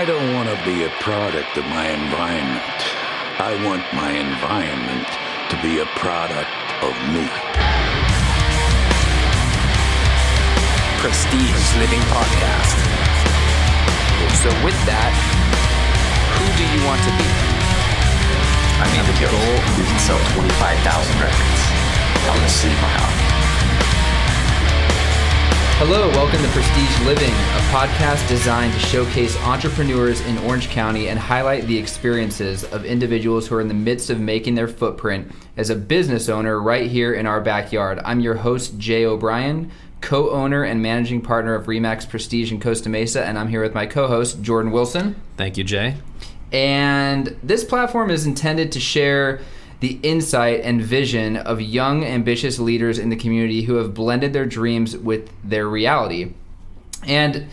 don't want to be a product of my environment. I want my environment to be a product of me. Prestige Living Podcast. So with that, who do you want to be? I mean, the goal is to sell 25,000 records. I'm gonna sleep my out. Hello, welcome to Prestige Living, a podcast designed to showcase entrepreneurs in Orange County and highlight the experiences of individuals who are in the midst of making their footprint as a business owner right here in our backyard. I'm your host, Jay O'Brien, co-owner and managing partner of Remax Prestige in Costa Mesa, and I'm here with my co-host, Jordan Wilson. Thank you, Jay. And this platform is intended to share the insight and vision of young, ambitious leaders in the community who have blended their dreams with their reality. And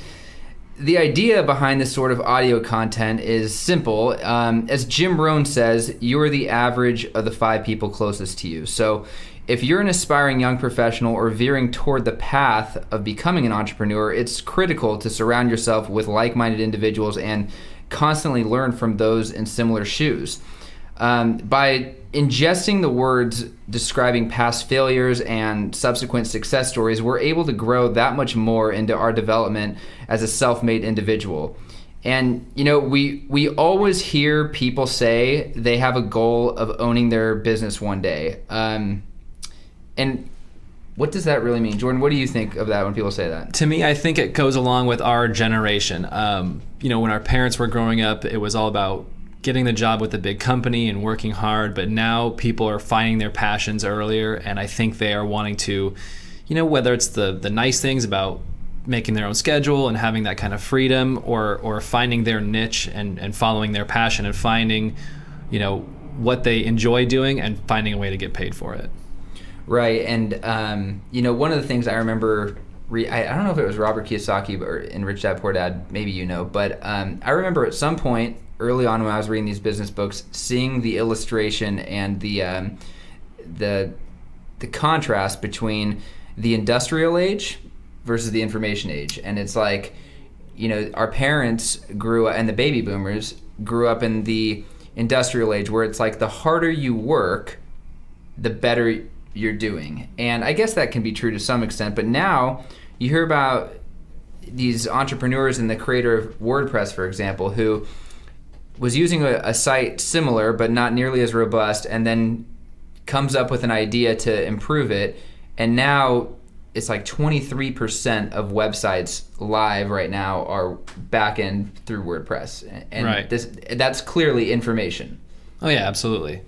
the idea behind this sort of audio content is simple. As Jim Rohn says, you are the average of the 5 people closest to you. So if you're an aspiring young professional or veering toward the path of becoming an entrepreneur, it's critical to surround yourself with like-minded individuals and constantly learn from those in similar shoes. By ingesting the words describing past failures and subsequent success stories, we're able to grow that much more into our development as a self-made individual. And, you know, we always hear people say they have a goal of owning their business one day. And what does that really mean? Jordan, what do you think of that when people say that? To me, I think it goes along with our generation. When our parents were growing up, it was all about getting the job with a big company and working hard, but now people are finding their passions earlier, and I think they are wanting to, whether it's the nice things about making their own schedule and having that kind of freedom, or finding their niche and following their passion and finding, what they enjoy doing and finding a way to get paid for it. Right, and one of the things I remember, I don't know if it was Robert Kiyosaki or in Rich Dad Poor Dad, maybe but I remember at some point early on when I was reading these business books, seeing the illustration and the contrast between the industrial age versus the information age. And it's like, our parents grew up, and the baby boomers grew up in the industrial age where it's like the harder you work, the better you're doing. And I guess that can be true to some extent, but now you hear about these entrepreneurs and the creator of WordPress, for example, who was using a site similar but not nearly as robust, and then comes up with an idea to improve it, and now it's like 23% of websites live right now are back-end through WordPress. And right. That's clearly information. Oh yeah, absolutely.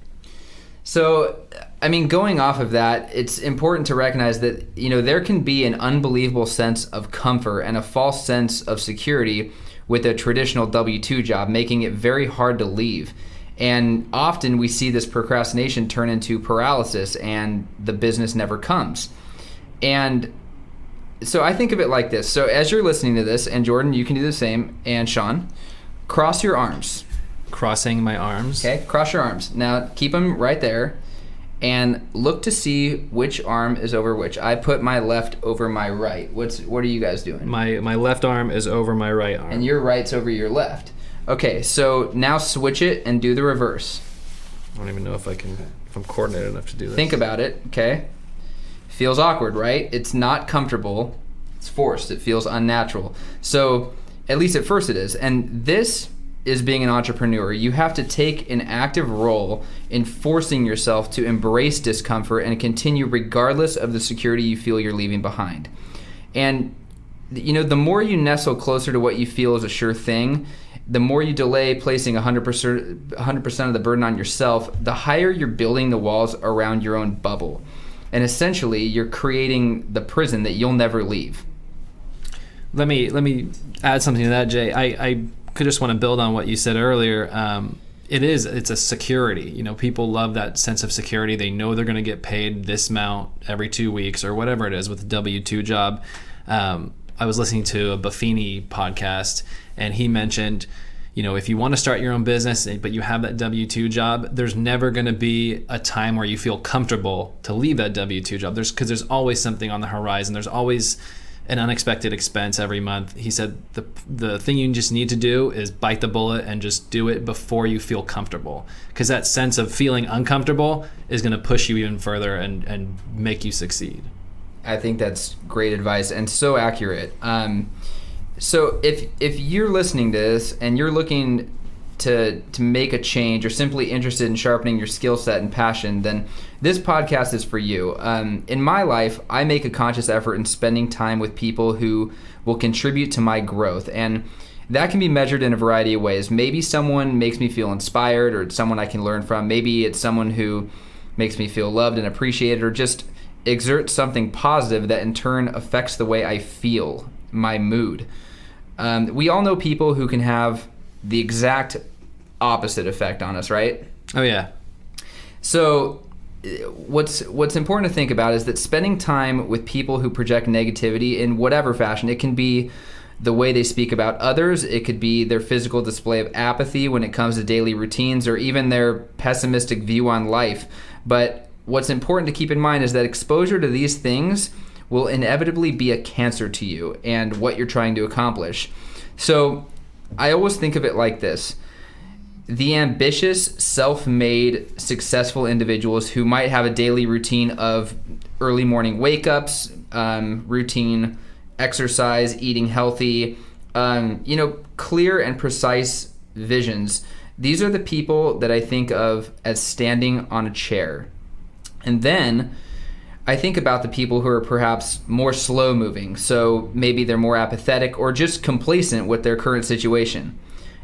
So, going off of that, it's important to recognize that, there can be an unbelievable sense of comfort and a false sense of security with a traditional W-2 job, making it very hard to leave. And often we see this procrastination turn into paralysis and the business never comes. And so I think of it like this. So as you're listening to this, and Jordan, you can do the same, and Sean, cross your arms. Crossing my arms. Okay, cross your arms. Now keep them right there and look to see which arm is over which. I put my left over my right. What are you guys doing? My left arm is over my right arm. And your right's over your left. Okay, so now switch it and do the reverse. I don't even know if I'm coordinated enough to do this. Think about it, okay? Feels awkward, right? It's not comfortable. It's forced. It feels unnatural. So at least at first it is. And this is being an entrepreneur. You have to take an active role in forcing yourself to embrace discomfort and continue regardless of the security you feel you're leaving behind. And the more you nestle closer to what you feel is a sure thing, the more you delay placing 100% of the burden on yourself, the higher you're building the walls around your own bubble. And essentially, you're creating the prison that you'll never leave. Let me add something to that, Jay. I could just want to build on what you said earlier. It's a security. People love that sense of security. They know they're going to get paid this amount every 2 weeks or whatever it is with a W-2 job. I was listening to a Buffini podcast, and he mentioned, if you want to start your own business, but you have that W-2 job, there's never going to be a time where you feel comfortable to leave that W-2 job. Because there's always something on the horizon. There's always an unexpected expense every month. He said the thing you just need to do is bite the bullet and just do it before you feel comfortable, because that sense of feeling uncomfortable is going to push you even further and make you succeed. I think that's great advice and so accurate. So if you're listening to this and you're looking to make a change or simply interested in sharpening your skill set and passion, then this podcast is for you. In my life, I make a conscious effort in spending time with people who will contribute to my growth, and that can be measured in a variety of ways. Maybe someone makes me feel inspired, or it's someone I can learn from. Maybe it's someone who makes me feel loved and appreciated, or just exerts something positive that in turn affects the way I feel, my mood. We all know people who can have the exact opposite effect on us, right? Oh yeah. So what's important to think about is that spending time with people who project negativity in whatever fashion, it can be the way they speak about others, it could be their physical display of apathy when it comes to daily routines, or even their pessimistic view on life. But what's important to keep in mind is that exposure to these things will inevitably be a cancer to you and what you're trying to accomplish. So I always think of it like this. The ambitious, self-made, successful individuals who might have a daily routine of early morning wake-ups, routine exercise, eating healthy, clear and precise visions. These are the people that I think of as standing on a chair. And then I think about the people who are perhaps more slow-moving, so maybe they're more apathetic or just complacent with their current situation.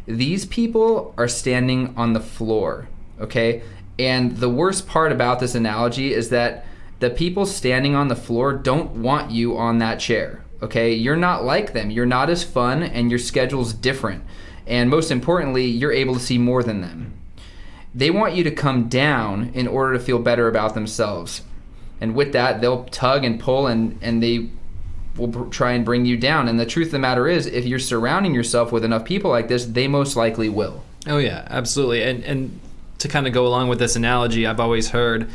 These people are standing on the floor, okay? And the worst part about this analogy is that the people standing on the floor don't want you on that chair, okay? You're not like them. You're not as fun, and your schedule's different. And most importantly, you're able to see more than them. They want you to come down in order to feel better about themselves. And with that, they'll tug and pull, and they will try and bring you down. And the truth of the matter is, if you're surrounding yourself with enough people like this, they most likely will. Oh yeah, absolutely. And to kind of go along with this analogy, I've always heard,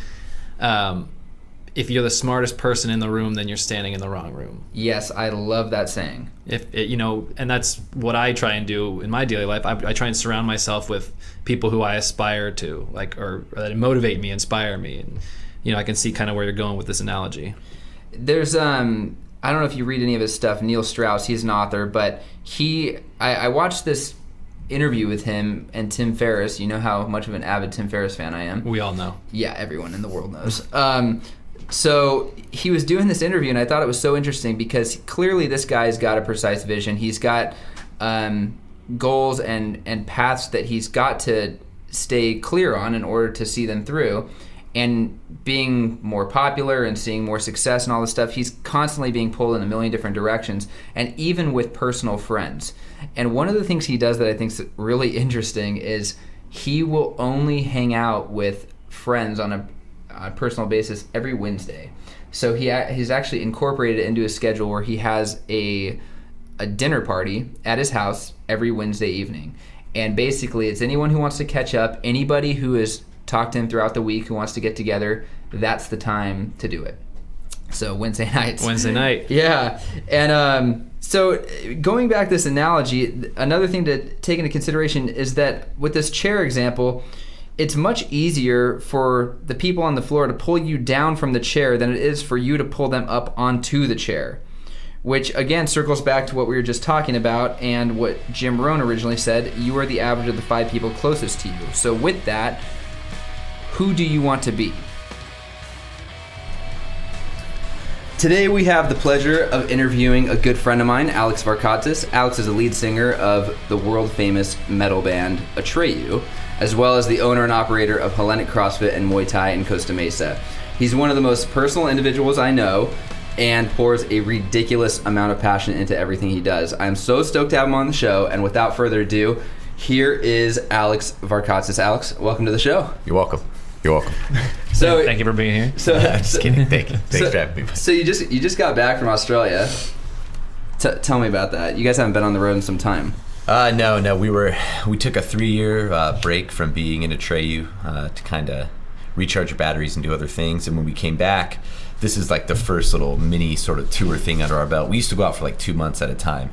if you're the smartest person in the room, then you're standing in the wrong room. Yes, I love that saying. And that's what I try and do in my daily life. I try and surround myself with people who I aspire to, or that motivate me, inspire me, and I can see kind of where you're going with this analogy. There's I don't know if you read any of his stuff. Neil Strauss, he's an author, but I watched this interview with him and Tim Ferriss. You know how much of an avid Tim Ferriss fan I am. We all know. Yeah, everyone in the world knows. So he was doing this interview, and I thought it was so interesting because clearly this guy's got a precise vision. He's got goals and paths that he's got to stay clear on in order to see them through. And being more popular and seeing more success and all this stuff, he's constantly being pulled in a million different directions, and even with personal friends. And one of the things he does that I think is really interesting is he will only hang out with friends on a personal basis every Wednesday. So he's actually incorporated it into his schedule where he has a dinner party at his house every Wednesday evening. And basically it's anyone who wants to catch up, anybody who has talked to him throughout the week who wants to get together, that's the time to do it. So Wednesday nights. Wednesday night. Yeah. And so going back to this analogy, another thing to take into consideration is that with this chair example, it's much easier for the people on the floor to pull you down from the chair than it is for you to pull them up onto the chair, which again circles back to what we were just talking about and what Jim Rohn originally said, you are the average of the 5 people closest to you. So with that, who do you want to be? Today we have the pleasure of interviewing a good friend of mine, Alex Varkatzas. Alex is the lead singer of the world-famous metal band Atreyu, as well as the owner and operator of Hellenic Crossfit and Muay Thai in Costa Mesa. He's one of the most personal individuals I know and pours a ridiculous amount of passion into everything he does. I'm so stoked to have him on the show, and without further ado, here is Alex Varkatzas. Alex, welcome to the show. You're welcome. You're welcome. So thank you for being here. Just kidding. Thank you. Thanks for having me. So you just got back from Australia. Tell me about that. You guys haven't been on the road in some time. No. We took a 3-year break from being in Atreyu to kind of recharge your batteries and do other things. And when we came back, this is like the first little mini sort of tour thing under our belt. We used to go out for like 2 months at a time,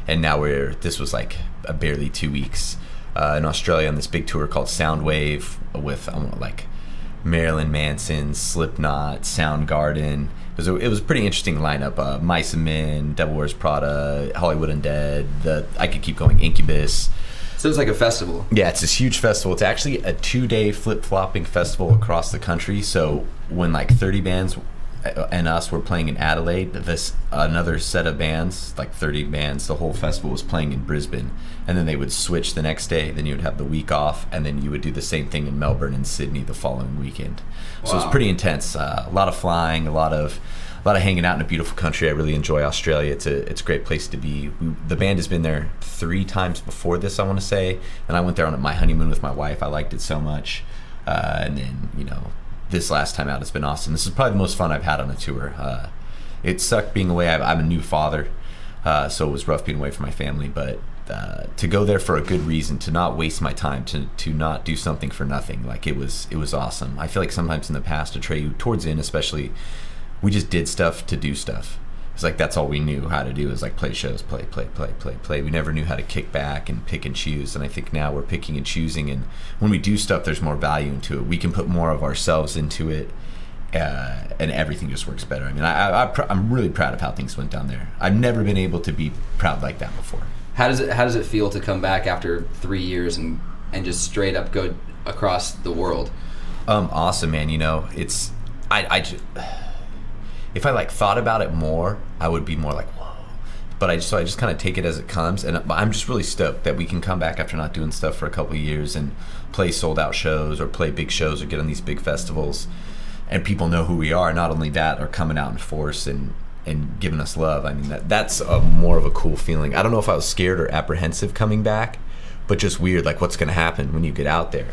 and now this was like barely 2 weeks in Australia on this big tour called Soundwave with like Marilyn Manson, Slipknot, Soundgarden. It was a pretty interesting lineup. Mice and Men, Devil Wears Prada, Hollywood Undead. I could keep going. Incubus. So it's like a festival. Yeah, it's this huge festival. It's actually a 2-day flip-flopping festival across the country. So when like 30 bands and us were playing in Adelaide, another set of bands, like 30 bands, the whole festival was playing in Brisbane. And then they would switch the next day, then you would have the week off, and then you would do the same thing in Melbourne and Sydney the following weekend. So it's pretty intense. A lot of flying, a lot of hanging out in a beautiful country. I really enjoy Australia. It's a great place to be. The band has been there 3 times before this, I want to say, and I went there on my honeymoon with my wife. I liked it so much. And then, this last time out, it's been awesome. This is probably the most fun I've had on a tour. It sucked being away. I'm a new father, so it was rough being away from my family, but to go there for a good reason, to not waste my time, to not do something for nothing, like it was awesome. I feel like sometimes in the past, Atreyu, towards the end especially, we just did stuff to do stuff. It's like that's all we knew how to do, is like play shows, play. We never knew how to kick back and pick and choose, and I think now we're picking and choosing, and when we do stuff, there's more value into it. We can put more of ourselves into it, and everything just works better. I mean, I'm really proud of how things went down there. I've never been able to be proud like that before. How does it feel to come back after 3 years and just straight up go across the world? Awesome, man. It's if I like thought about it more, I would be more like, whoa. But I just kind of take it as it comes, and I'm just really stoked that we can come back after not doing stuff for a couple of years and play sold out shows or play big shows or get on these big festivals, and people know who we are. Not only that, are coming out in force and giving us love. I mean, that's more of a cool feeling. I don't know if I was scared or apprehensive coming back, but just weird, like what's going to happen when you get out there.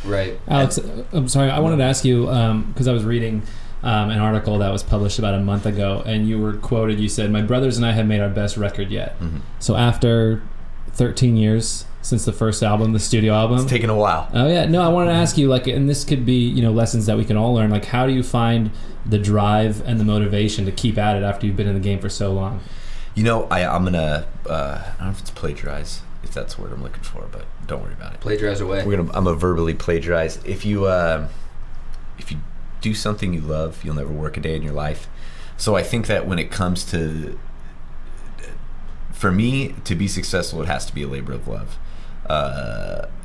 Right. Alex, I'm sorry, I wanted to ask you, because I was reading an article that was published about a month ago, and you were quoted, you said, "My brothers and I have made our best record yet." Mm-hmm. So after 13 years since the first album, the studio album. It's taken a while. Oh yeah. No, I wanted to ask you, like, and this could be, lessons that we can all learn. Like, how do you find the drive and the motivation to keep at it after you've been in the game for so long? I'm gonna, I don't know if it's plagiarize, if that's the word I'm looking for, but don't worry about it. Plagiarize away. I'm gonna verbally plagiarize. If you do something you love, you'll never work a day in your life. So I think that when it comes to, for me, to be successful, it has to be a labor of love.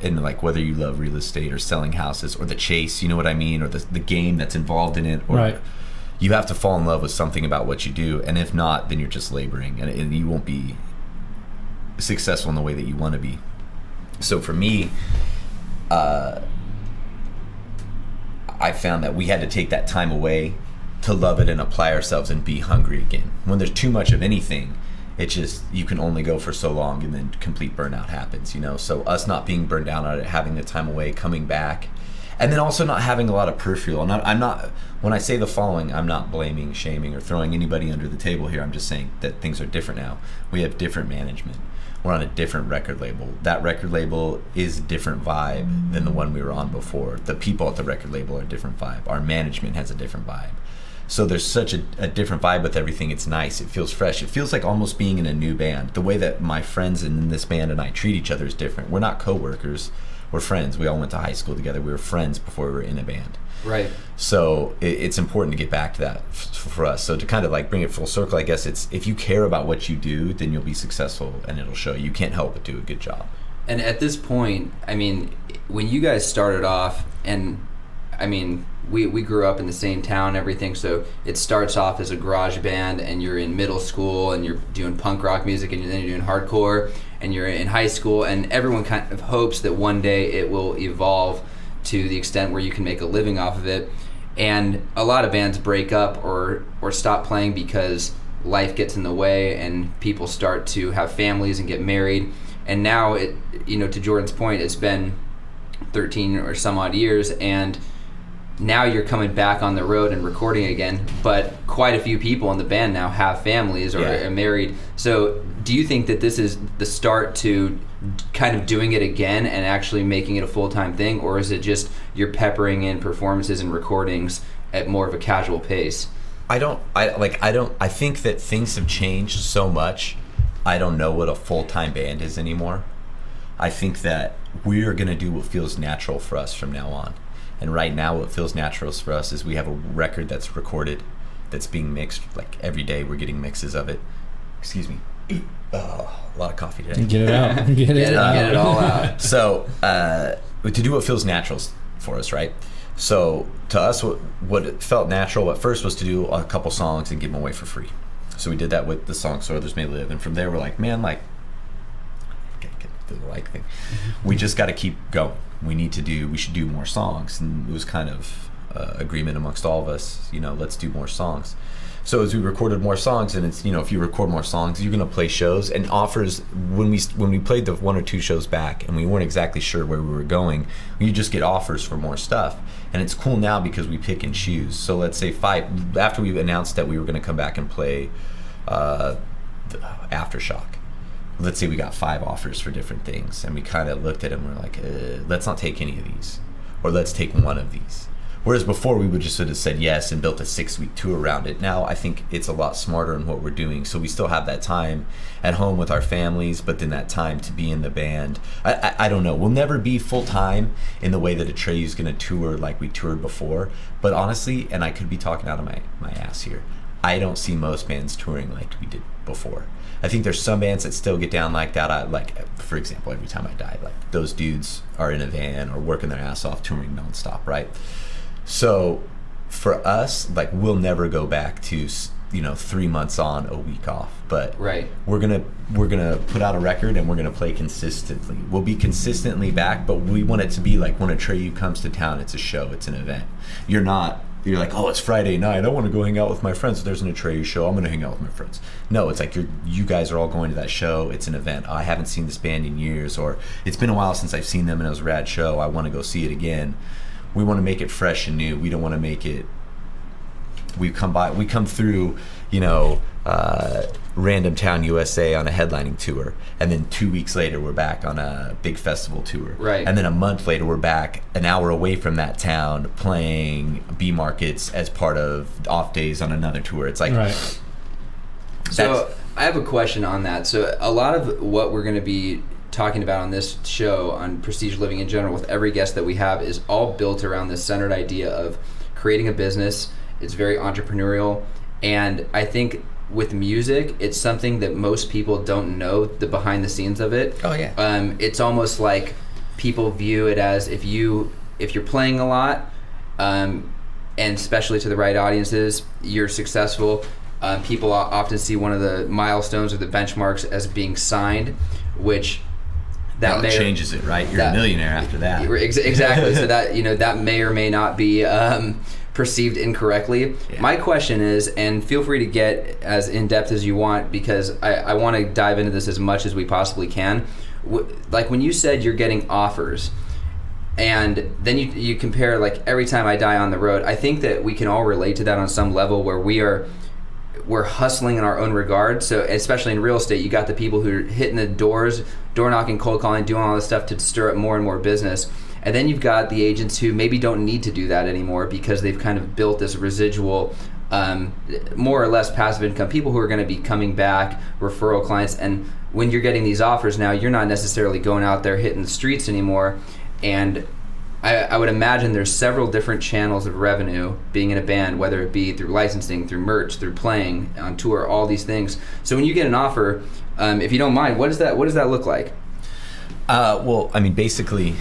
And like whether you love real estate or selling houses or the chase, you know what I mean, or the game that's involved in it, or right. You have to fall in love with something about what you do, and if not, then you're just laboring, and you won't be successful in the way that you want to be. So for me, I found that we had to take that time away to love it and apply ourselves and be hungry again. When there's too much of anything, it's just, you can only go for so long, and then complete burnout happens, So us not being burned out on it, having the time away, coming back, and then also not having a lot of peripheral. I'm not, when I say the following, I'm not blaming, shaming, or throwing anybody under the table here. I'm just saying that things are different now. We have different management. We're on a different record label. That record label is a different vibe than the one we were on before. The people at the record label are a different vibe. Our management has a different vibe. So there's such a different vibe with everything. It's nice. It feels fresh. It feels like almost being in a new band. The way that my friends in this band and I treat each other is different. We're not co-workers. We're friends. We all went to high school together. We were friends before we were in a band. Right. So it's important to get back to that for us. So to kind of like bring it full circle, I guess it's, if you care about what you do, then you'll be successful, and it'll show. You can't help but do a good job. And at this point, I mean, when you guys started off, and I mean, we grew up in the same town and everything, so it starts off as a garage band, and you're in middle school, and you're doing punk rock music, and then you're doing hardcore, and you're in high school, and everyone kind of hopes that one day it will evolve to the extent where you can make a living off of it. And a lot of bands break up or stop playing because life gets in the way, and people start to have families and get married. And now, to Jordan's point, it's been 13 or some odd years, and now you're coming back on the road and recording again, but quite a few people in the band now have families or are married. So do you think that this is the start to kind of doing it again and actually making it a full-time thing, or is it just you're peppering in performances and recordings at more of a casual pace? I think that things have changed so much. I don't know what a full-time band is anymore. I think that we're going to do what feels natural for us from now on. And right now what feels natural for us is we have a record that's recorded, that's being mixed. Like every day we're getting mixes of it. Excuse me. A lot of coffee today. Get it out. Get it all out. So to do what feels natural for us, right? So to us, what it felt natural at first was to do a couple songs and give them away for free. So we did that with the song "So Others May Live," and from there we're like, man, like, the like thing. We just got to keep going. We should do more songs, and it was kind of agreement amongst all of us. Let's do more songs. So as we recorded more songs, and it's if you record more songs, you're gonna play shows and offers. When we played the 1 or 2 shows back, and we weren't exactly sure where we were going, you just get offers for more stuff. And it's cool now because we pick and choose. So let's say after we announced that we were gonna come back and play Aftershock. Let's say we got 5 offers for different things, and we kind of looked at them and we're like, let's not take any of these, or let's take one of these. Whereas before we would just sort of said yes and built a 6-week tour around it. Now I think it's a lot smarter in what we're doing. So we still have that time at home with our families, but then that time to be in the band. I don't know. We'll never be full time in the way that Atreyu's going to tour like we toured before. But honestly, and I could be talking out of my ass here, I don't see most bands touring like we did before. I think there's some bands that still get down like that. For example, Every Time I Die, like those dudes are in a van or working their ass off touring nonstop, right? So for us, like, we'll never go back to 3 months on, a week off, but right. we're gonna put out a record and we're gonna play consistently. We'll be consistently back, but we want it to be like when Atreyu comes to town, it's a show, it's an event. You're like, oh, it's Friday night, I want to go hang out with my friends. There's an Atreyu show, I'm gonna hang out with my friends. No, it's like you guys are all going to that show, it's an event. I haven't seen this band in years, or it's been a while since I've seen them and it was a rad show, I want to go see it again. We want to make it fresh and new. We don't want to make it. We come through, Random Town, USA on a headlining tour, and then 2 weeks later we're back on a big festival tour. Right. And then a month later we're back an hour away from that town playing B markets as part of off days on another tour. It's like. Right. So I have a question on that. So a lot of what we're going to be talking about on this show, on Prestige Living in general, with every guest that we have, is all built around this centered idea of creating a business. It's very entrepreneurial, and I think with music, it's something that most people don't know the behind the scenes of it. Oh yeah. It's almost like people view it as if you're playing a lot, and especially to the right audiences, you're successful. People often see one of the milestones or the benchmarks as being signed, which that changes it, right? You're a millionaire after that. Exactly. So that that may or may not be perceived incorrectly. Yeah. My question is, and feel free to get as in depth as you want, because I want to dive into this as much as we possibly can. Like when you said you're getting offers, and then you compare like Every Time I Die on the road. I think that we can all relate to that on some level, where we're hustling in our own regard. So especially in real estate, you got the people who are hitting the doors, door knocking, cold calling, doing all this stuff to stir up more and more business. And then you've got the agents who maybe don't need to do that anymore because they've kind of built this residual, more or less passive income, people who are going to be coming back, referral clients. And when you're getting these offers now, you're not necessarily going out there hitting the streets anymore. And I would imagine there's several different channels of revenue being in a band, whether it be through licensing, through merch, through playing on tour, all these things. So when you get an offer, if you don't mind, what does that look like? Well, I mean, basically,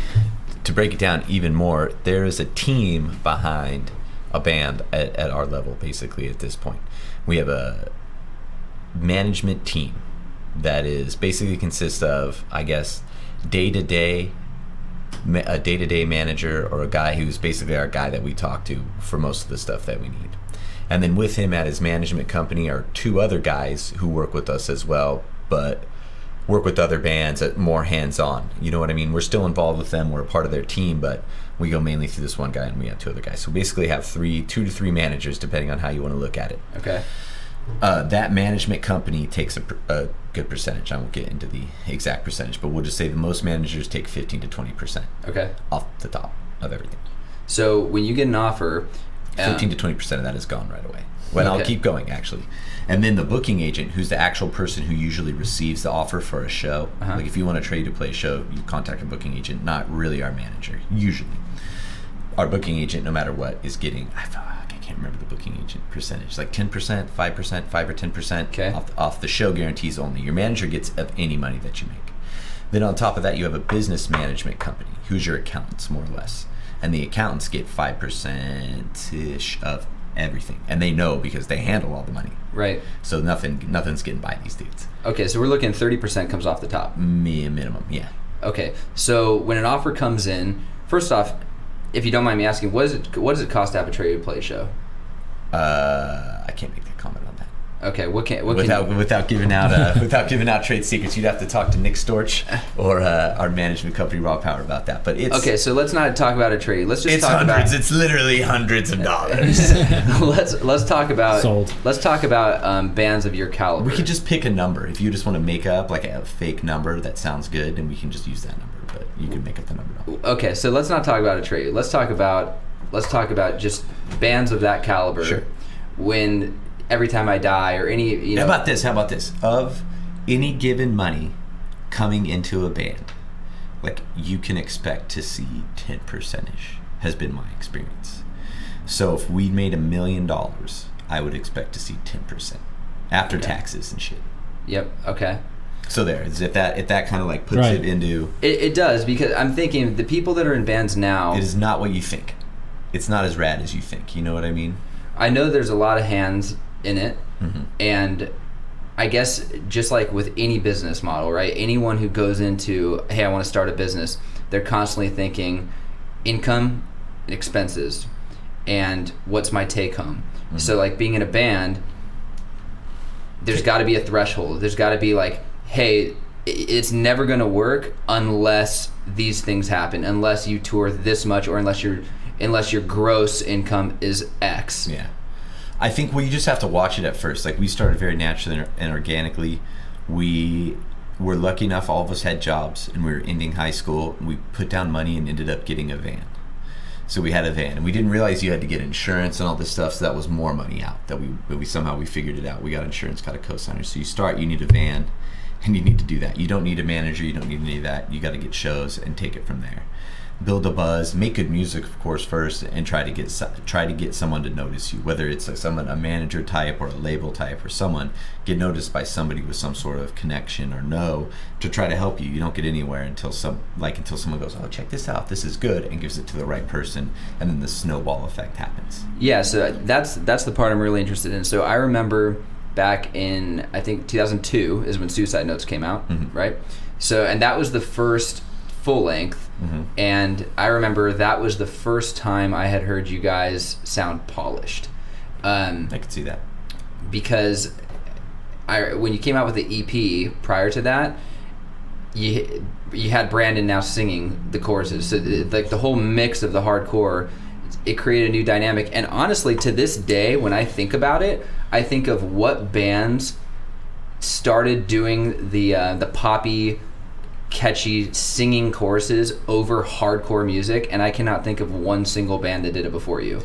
to break it down even more, there is a team behind a band at our level, basically, at this point. We have a management team that is basically consists of, I guess, a day-to-day manager, or a guy who's basically our guy that we talk to for most of the stuff that we need. And then with him at his management company are 2 other guys who work with us as well, but work with other bands at more hands-on. You know what I mean? We're still involved with them. We're a part of their team, but we go mainly through this one guy, and we have 2 other guys. So basically have 2 to 3 managers, depending on how you want to look at it. Okay. That management company takes a good percentage. I won't get into the exact percentage, but we'll just say the most managers take 15 to 20% Okay. off the top of everything. So when you get an offer, 15 to 20% of that is gone right away. Well, I'll Okay. keep going, actually. And then the booking agent, who's the actual person who usually receives the offer for a show. Like if you want Atreyu to play a show, you contact a booking agent, not really our manager, usually. Our booking agent, no matter what, is getting, I can't remember the booking agent percentage, like 10%, 5%, 5 or 10% Okay. off the show guarantees only. Your manager gets of any money that you make. Then on top of that, you have a business management company, who's your accountants, more or less. And the accountants get 5%-ish of everything. And they know because they handle all the money. right. So nothing's getting by these dudes. Okay, so we're looking 30% comes off the top. Minimum, yeah. Okay, so when an offer comes in, first off, if you don't mind me asking, what does it cost to have Atreyu play a show? I can't make that comment on that. Okay, what can Without giving out trade secrets, you'd have to talk to Nick Storch or our management company Raw Power about that. But it's Okay, so let's not talk about Atreyu. Let's just it's talk hundreds. about. It's literally hundreds of dollars. let's talk about. Sold. Let's talk about bands of your caliber. We could just pick a number if you just want to make up like a fake number that sounds good, and we can just use that number. But you can make up the number. Okay, so let's not talk about Atreyu. Let's talk about just bands of that caliber. Sure. When Every Time I Die or any, you know. How about this? Of any given money coming into a band, like you can expect to see 10% has been my experience. So if we made $1 million, I would expect to see 10% after taxes and shit. Yep. Okay. So if that kind of like puts Right. it into, It does, because I'm thinking the people that are in bands now. it is not what you think. It's not as rad as you think. You know what I mean? I know there's a lot of hands in it, and I guess just like with any business model, right? Anyone who goes into, hey, I want to start a business, they're constantly thinking income, expenses, and what's my take home. So like being in a band, there's got to be a threshold. There's got to be like, hey, it's never going to work unless these things happen, unless you tour this much, or unless your gross income is X. Yeah. I think you just have to watch it at first. Like we started very naturally and organically. We were lucky enough, all of us had jobs, and we were ending high school. And we put down money and ended up getting a van. So we had a van, and we didn't realize you had to get insurance and all this stuff. So that was more money out. That we somehow figured it out. We got insurance, got a cosigner. So you need a van, and you need to do that. You don't need a manager. You don't need any of that. You got to get shows and take it from there. Build a buzz, make good music, of course, first, and try to get someone to notice you. Whether it's a manager type or a label type, or someone, get noticed by somebody with some sort of connection or to try to help you. You don't get anywhere until someone goes, oh, check this out, this is good, and gives it to the right person, and then the snowball effect happens. Yeah, so that's the part I'm really interested in. So I remember back in, I think 2002 is when Suicide Notes came out, right? So, and that was the first full length, and I remember that was the first time I had heard you guys sound polished. I could see that. Because when you came out with the EP prior to that, you had Brandon now singing the choruses, so like the whole mix of the hardcore, it created a new dynamic. And honestly, to this day, when I think about it, I think of what bands started doing the poppy, catchy singing choruses over hardcore music, and I cannot think of one single band that did it before you.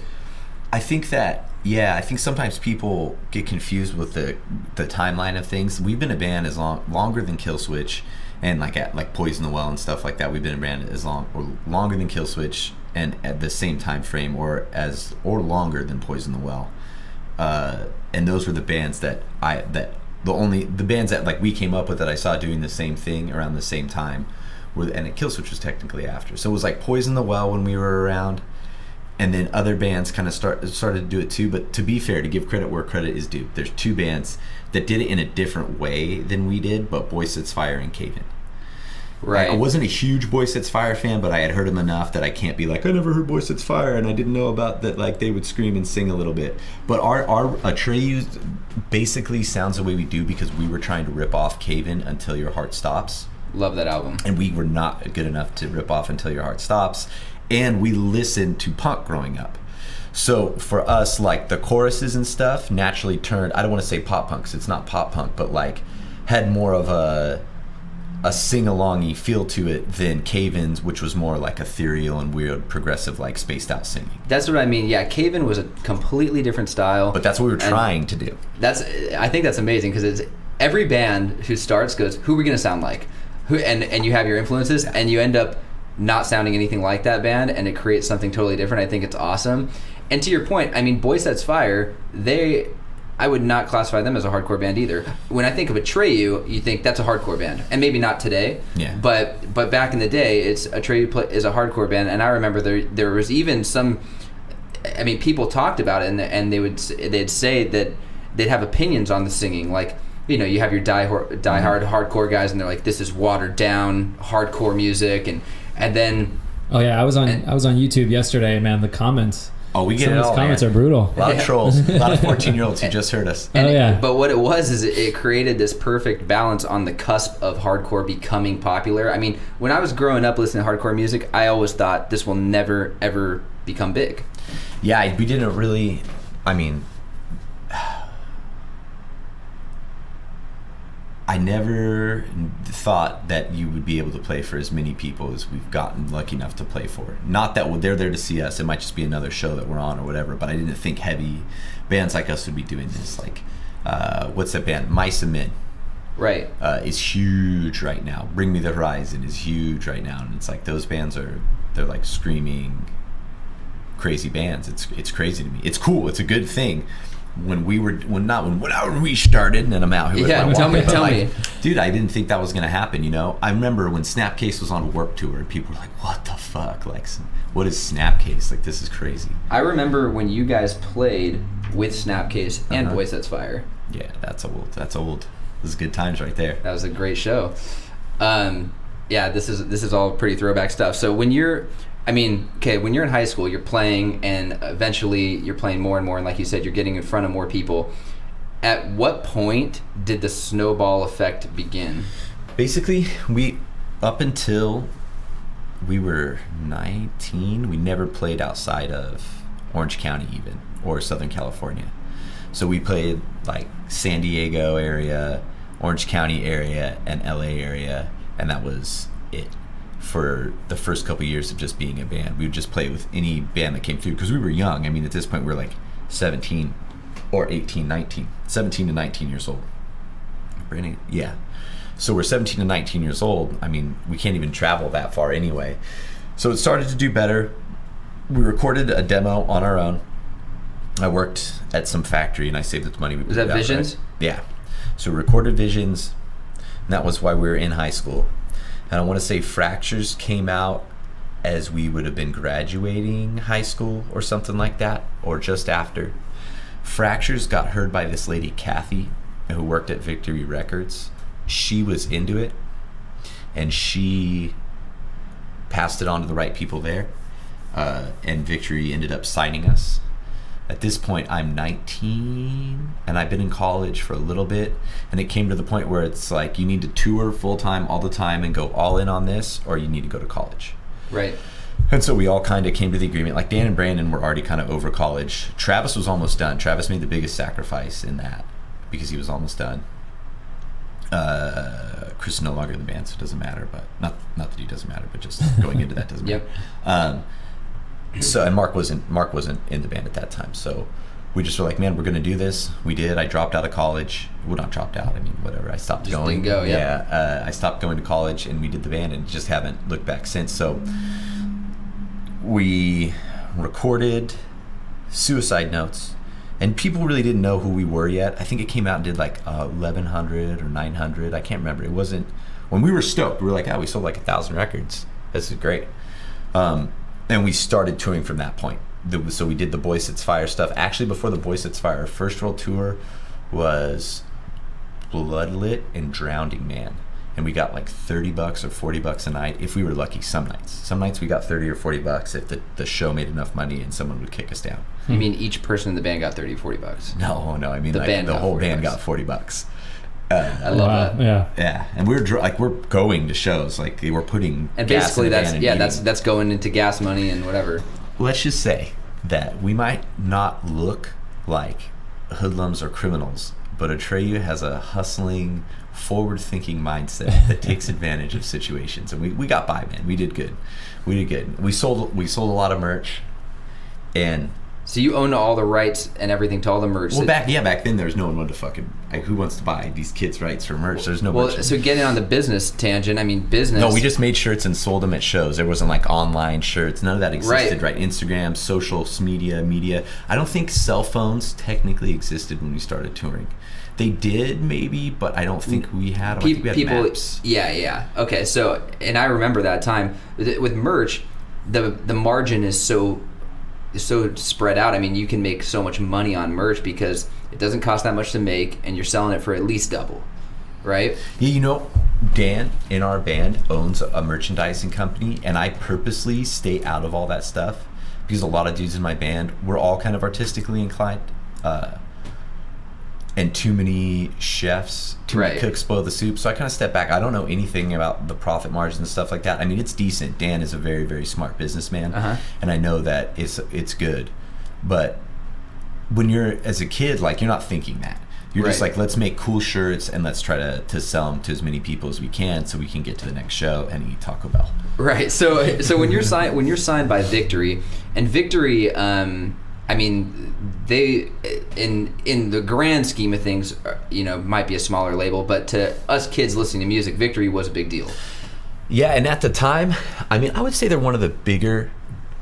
I think that, I think sometimes people get confused with the timeline of things. We've been a band longer than Killswitch, and like Poison the Well and stuff like that. We've been a band longer than Killswitch, and at the same time frame, or longer than Poison the Well. And those were the bands the bands that like we came up with that I saw doing the same thing around the same time, and Killswitch was technically after. So it was like Poison the Well when we were around, and then other bands kind of started to do it too. But to be fair, to give credit where credit is due, there's two bands that did it in a different way than we did, but Boy Sets Fire and Cave In. Right. I wasn't a huge Boy Sets Fire fan, but I had heard them enough that I can't be like, I never heard Boy Sets Fire, and I didn't know about that. Like they would scream and sing a little bit. But our Atreyu basically sounds the way we do because we were trying to rip off Cave In Until Your Heart Stops. Love that album. And we were not good enough to rip off Until Your Heart Stops. And we listened to punk growing up. So for us, like the choruses and stuff naturally turned, I don't want to say pop punk 'cause it's not pop punk, but like had more of a sing-along-y feel to it than Cave-Ins, which was more like ethereal and weird, progressive, like spaced out singing. That's what I mean. Yeah, Cave-In was a completely different style. But that's what we were trying to do. I think that's amazing because it's every band who starts goes, who are we going to sound like? And you have your influences, and you end up not sounding anything like that band, and it creates something totally different. I think it's awesome. And to your point, I mean, Boy Sets Fire, I would not classify them as a hardcore band either. When I think of Atreyu, you think that's a hardcore band, and maybe not today. Yeah. But back in the day, Atreyu is a hardcore band, and I remember there was even some. I mean, people talked about it, and they'd say that they'd have opinions on the singing, like. You know, you have your diehard hardcore guys, and they're like, "This is watered down hardcore music," and then. Oh yeah, I was on YouTube yesterday, man. The comments. Oh, we get some it of all. those comments man. are brutal. A lot of trolls, a lot of 14-year-olds who just heard us. Oh yeah. But what it was is it created this perfect balance on the cusp of hardcore becoming popular. I mean, when I was growing up listening to hardcore music, I always thought this will never ever become big. Yeah, we didn't really. I mean. I never thought that you would be able to play for as many people as we've gotten lucky enough to play for. Not that they're there to see us. It might just be another show that we're on or whatever, but I didn't think heavy bands like us would be doing this. Like, what's that band? Mice and Men. Right. Is huge right now. Bring Me the Horizon is huge right now. And it's like those bands they're like screaming crazy bands. It's crazy to me. It's cool. It's a good thing. When we started, and I'm out here with my tell walkie, me. Dude, I didn't think that was gonna happen, you know? I remember when Snapcase was on Warped Tour, and people were like, what the fuck? Like, what is Snapcase? Like, this is crazy. I remember when you guys played with Snapcase and Boy Sets Fire. Yeah, that's old. This is good times right there. That was a great show. Yeah, this is all pretty throwback stuff. So when you're in high school, you're playing, and eventually you're playing more and more, and like you said, you're getting in front of more people. At what point did the snowball effect begin? Basically, up until we were 19, we never played outside of Orange County even, or Southern California. So we played like San Diego area, Orange County area, and LA area, and that was it. For the first couple of years of just being a band, we would just play with any band that came through because we were young. I mean, at this point, we were like 17 or 18, 19, 17 to 19 years old. Brandon, yeah. So we're 17 to 19 years old. I mean, we can't even travel that far anyway. So it started to do better. We recorded a demo on our own. I worked at some factory and I saved the money. Was that Visions? Right? Yeah. So we recorded Visions, and that was why we were in high school. And I want to say Fractures came out as we would have been graduating high school or something like that, or just after. Fractures got heard by this lady, Kathy, who worked at Victory Records. She was into it, and she passed it on to the right people there, and Victory ended up signing us. At this point, I'm 19, and I've been in college for a little bit, and it came to the point where it's like you need to tour full-time all the time and go all in on this, or you need to go to college. Right. And so we all kind of came to the agreement. Like Dan and Brandon were already kind of over college. Travis was almost done. Travis made the biggest sacrifice in that because he was almost done. Chris is no longer in the band, so it doesn't matter. But not that he doesn't matter, but just going into that doesn't matter. Yep. So, and Mark wasn't in the band at that time. So we just were like, man, we're going to do this. We did. I dropped out of college. Well, not dropped out. I mean, whatever. I stopped just going. Didn't go, yeah. I stopped going to college, and we did the band, and just haven't looked back since. So we recorded Suicide Notes, and people really didn't know who we were yet. I think it came out and did like 1,100 or 900. I can't remember. It wasn't when we were stoked. We were like, oh, we sold like 1,000 records. This is great. And we started touring from that point. So we did the Boy Sets Fire stuff. Actually, before the Boy Sets Fire, our first world tour was Bloodlit and Drowning Man. And we got like $30 or $40 a night if we were lucky some nights. Some nights we got $30 or $40 if the show made enough money and someone would kick us down. You mean each person in the band got $30, $40? No. I mean the whole band got $40. I love that. Yeah, and we're going to shows, like we're putting and gas basically in the van that's going into gas money and whatever. Let's just say that we might not look like hoodlums or criminals, but Atreyu has a hustling, forward-thinking mindset that takes advantage of situations, and we got by, man. We did good. We sold a lot of merch, and So you own all the rights and everything to all the merch. well, back then there was no one wanted to fucking like, who wants to buy these kids' rights for merch? There's no Well, merch. so getting on the business tangent, I mean, business. No, we just made shirts and sold them at shows. There wasn't like online shirts. None of that existed, right? Instagram, social media. I don't think cell phones technically existed when we started touring. They did maybe, but I don't think we had them. I think we had people, maps. Yeah. Okay, so, and I remember that time with merch, the margin is so spread out. I mean, you can make so much money on merch because it doesn't cost that much to make, and you're selling it for at least double, right? Yeah, you know, Dan in our band owns a merchandising company, and I purposely stay out of all that stuff because a lot of dudes in my band, we're all kind of artistically inclined, and too many chefs, too many cooks spoil the soup. So I kind of step back. I don't know anything about the profit margins and stuff like that. I mean, it's decent. Dan is a very, very smart businessman, and I know that it's good. But when you're as a kid, like, you're not thinking that. You're just like, let's make cool shirts and let's try to sell them to as many people as we can so we can get to the next show and eat Taco Bell. Right. So when you're signed by Victory, and Victory, I mean, they in the grand scheme of things, you know, might be a smaller label, but to us kids listening to music, Victory was a big deal. Yeah, and at the time, I mean, I would say they're one of the bigger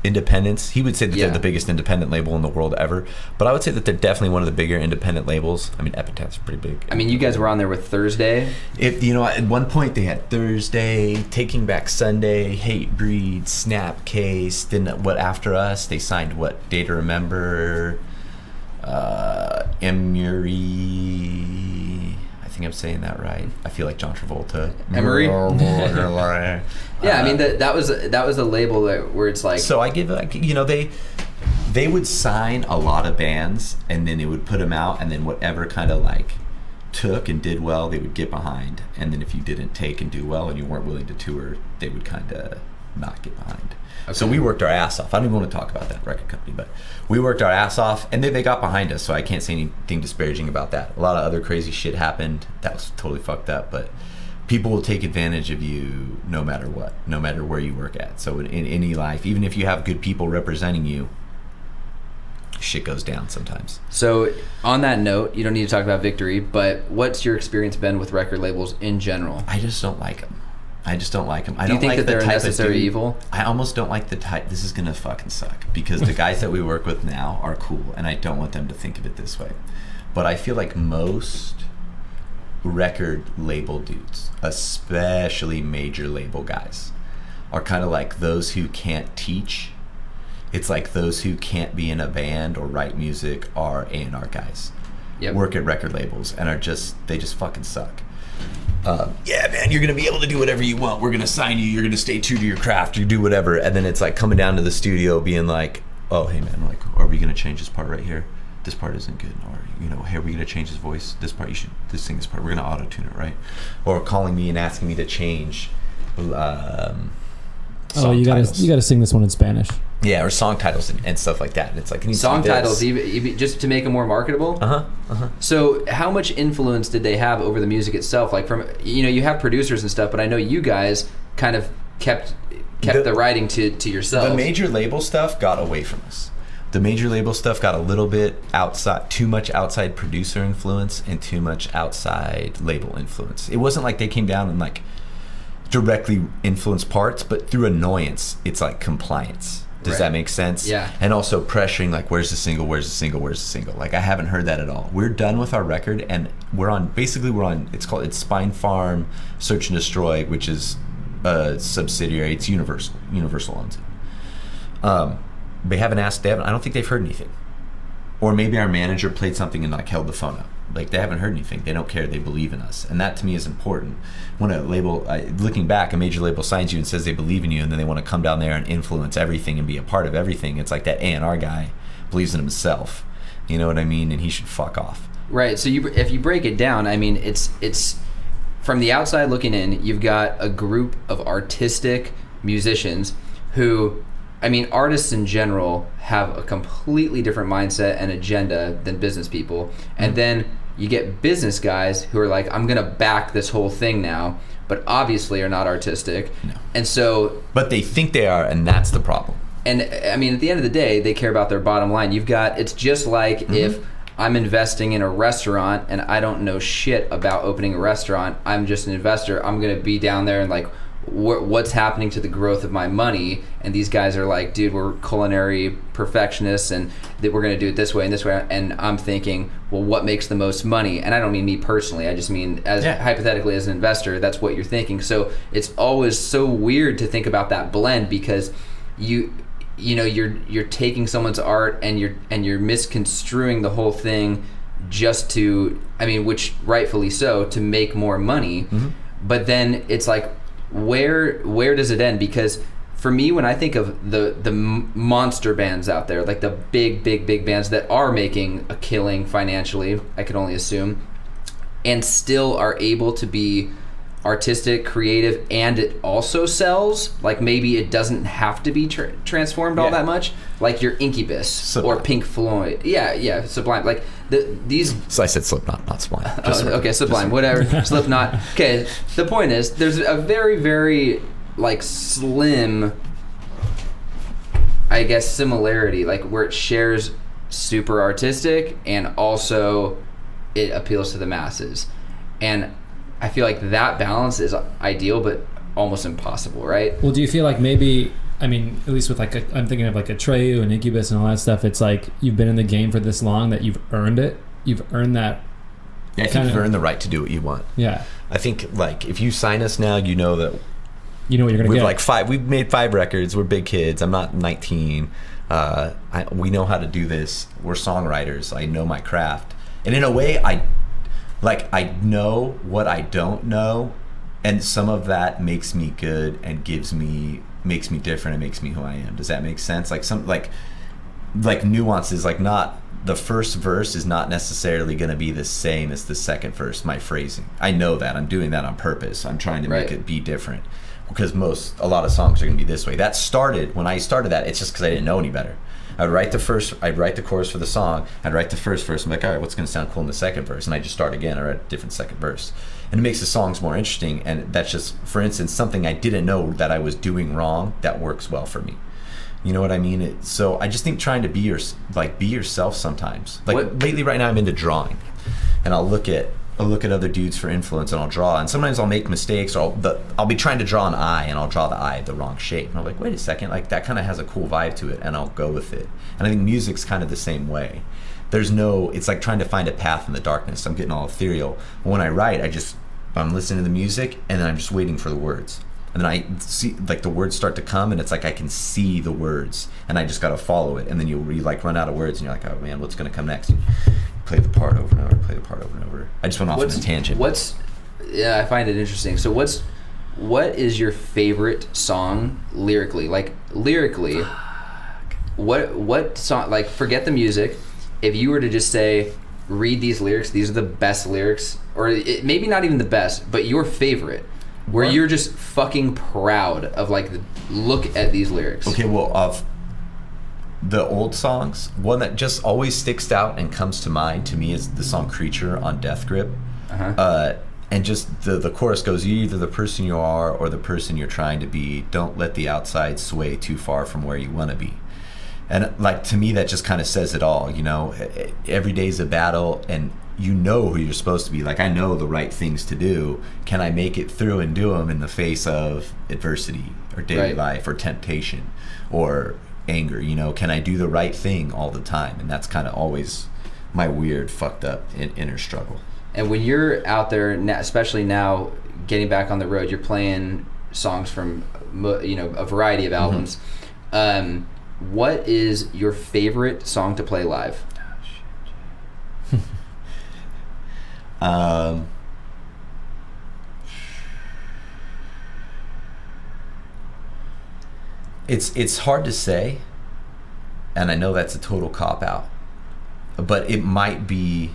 independents. He would say that they're the biggest independent label in the world ever, but I would say that they're definitely one of the bigger independent labels. I mean, Epitaph's pretty big. I mean, you guys were on there with Thursday. You know, at one point they had Thursday, Taking Back Sunday, Hate Breed, Snapcase. Then what after us? They signed what? Day to Remember, Emery. I think I'm saying that right. I feel like John Travolta. Emery. Yeah, I mean that was a label where it's like. So I give, like, you know, they would sign a lot of bands and then they would put them out, and then whatever kind of like took and did well, they would get behind, and then if you didn't take and do well and you weren't willing to tour, they would kind of not get behind. Okay. So we worked our ass off. I don't even want to talk about that record company, but we worked our ass off, and they got behind us, so I can't say anything disparaging about that. A lot of other crazy shit happened. That was totally fucked up, but people will take advantage of you no matter what, no matter where you work at. So in any life, even if you have good people representing you, shit goes down sometimes. So on that note, you don't need to talk about Victory, but what's your experience been with record labels in general? I just don't like them. Do you think that they're a necessary evil? I almost don't like the type. This is gonna fucking suck because the guys that we work with now are cool, and I don't want them to think of it this way. But I feel like most record label dudes, especially major label guys, are kind of like those who can't teach. It's like those who can't be in a band or write music are A&R guys. Work at record labels and they just fucking suck. Yeah, man, you're going to be able to do whatever you want. We're going to sign you. You're going to stay true to your craft. You do whatever. And then it's like coming down to the studio being like, oh, hey, man, like, are we going to change this part right here? This part isn't good. Or, you know, hey, are we going to change his voice? This part, this part. We're going to auto-tune it, right? Or calling me and asking me to change you got to sing this one in Spanish. Yeah, or song titles and stuff like that. And it's like, song titles, even just to make them more marketable. So, how much influence did they have over the music itself? Like, from, you know, you have producers and stuff, but I know you guys kind of kept the writing to yourself. The major label stuff got away from us. The major label stuff got a little bit outside, too much outside producer influence and too much outside label influence. It wasn't like they came down and like directly influenced parts, but through annoyance, it's like compliance. Does that make sense? Yeah. And also pressuring, like, where's the single? Like, I haven't heard that at all. We're done with our record, and we're on, it's Spine Farm Search and Destroy, which is a subsidiary. It's Universal. Universal owns it. I don't think they've heard anything. Or maybe our manager played something and like held the phone up. Like, they haven't heard anything. They don't care. They believe in us. And that to me is important. When a label, looking back, a major label signs you and says they believe in you, and then they want to come down there and influence everything and be a part of everything. It's like that A&R guy believes in himself. You know what I mean? And he should fuck off. Right. So if you break it down, I mean, it's from the outside looking in, you've got a group of artistic musicians who I mean, artists in general have a completely different mindset and agenda than business people. And then you get business guys who are like, I'm going to back this whole thing now, but obviously are not artistic. No. And so... But they think they are, and that's the problem. And, I mean, at the end of the day, they care about their bottom line. It's just like if I'm investing in a restaurant and I don't know shit about opening a restaurant, I'm just an investor. I'm going to be down there and like, what's happening to the growth of my money? And these guys are like, dude, we're culinary perfectionists and that we're going to do it this way and this way. And I'm thinking, well, what makes the most money? And I don't mean me personally. I just mean as hypothetically as an investor, that's what you're thinking. So it's always so weird to think about that blend, because you're taking someone's art and you're misconstruing the whole thing just to, I mean, which rightfully so, to make more money. But then it's like, where does it end? Because for me, when I think of the monster bands out there, like the big bands that are making a killing financially, I can only assume, and still are able to be artistic, creative, and it also sells, like maybe it doesn't have to be transformed all that much, like your Incubus Sublime. or Pink Floyd. Yeah, Sublime. Like these. So I said Slipknot, not Sublime. Okay, Sublime, whatever. Slipknot. Okay, the point is, there's a very, very like slim, I guess, similarity, like where it shares super artistic and also it appeals to the masses. And I feel like that balance is ideal, but almost impossible, right? Well, do you feel like maybe, I mean, at least with like, I'm thinking of like Atreyu and Incubus and all that stuff, it's like you've been in the game for this long that you've earned it. You've earned that. Yeah, I think you've earned the right to do what you want. Yeah. I think, like, if you sign us now, you know that you know what you're going to get. Like we've made 5 records. We're big kids. I'm not 19. We know how to do this. We're songwriters. I know my craft. And in a way, I know what I don't know, and some of that makes me good and makes me different and makes me who I am. Does that make sense? Like some like nuances, like not the first verse is not necessarily going to be the same as the second verse. My phrasing, I know that. I'm doing that on purpose. I'm trying to make it be different, because a lot of songs are going to be this way. That started when I started that. It's just because I didn't know any better. I'd write the chorus for the song, I'd write the first verse, I'm like, all right, what's going to sound cool in the second verse? And I just start again, I write a different second verse. And it makes the songs more interesting, and that's just, for instance, something I didn't know that I was doing wrong that works well for me. You know what I mean? So I just think trying to be yourself sometimes. Lately right now I'm into drawing, and I'll look at other dudes for influence and I'll draw, and sometimes I'll make mistakes, or I'll be trying to draw an eye and I'll draw the eye the wrong shape, and I'm like, wait a second, like that kind of has a cool vibe to it, and I'll go with it. And I think music's kind of the same way. It's like trying to find a path in the darkness. I'm getting all ethereal. But when I write, I'm listening to the music and then I'm just waiting for the words. And then I see like the words start to come, and it's like I can see the words and I just got to follow it. And then you run out of words and you're like, oh man, what's going to come next? Play the part over and over, I just went off on a tangent. I find it interesting. So what is your favorite song lyrically? Like lyrically, what song, like forget the music, if you were to just say, read these lyrics, these are the best lyrics, or maybe not even the best, but your favorite, where you're just fucking proud of like, look at these lyrics. Okay, well, of the old songs, one that just always sticks out and comes to mind to me is the song Creature on Death Grip. And just the chorus goes, you're either the person you are or the person you're trying to be. Don't let the outside sway too far from where you want to be. And like, to me, that just kind of says it all. You know, every day's a battle, and you know who you're supposed to be. Like, I know the right things to do. Can I make it through and do them in the face of adversity or daily life or temptation or anger? You know, can I do the right thing all the time? And that's kind of always my weird, fucked up inner struggle. And when you're out there, especially now, getting back on the road, you're playing songs from, a variety of albums. What is your favorite song to play live? It's hard to say, and I know that's a total cop-out, but it might be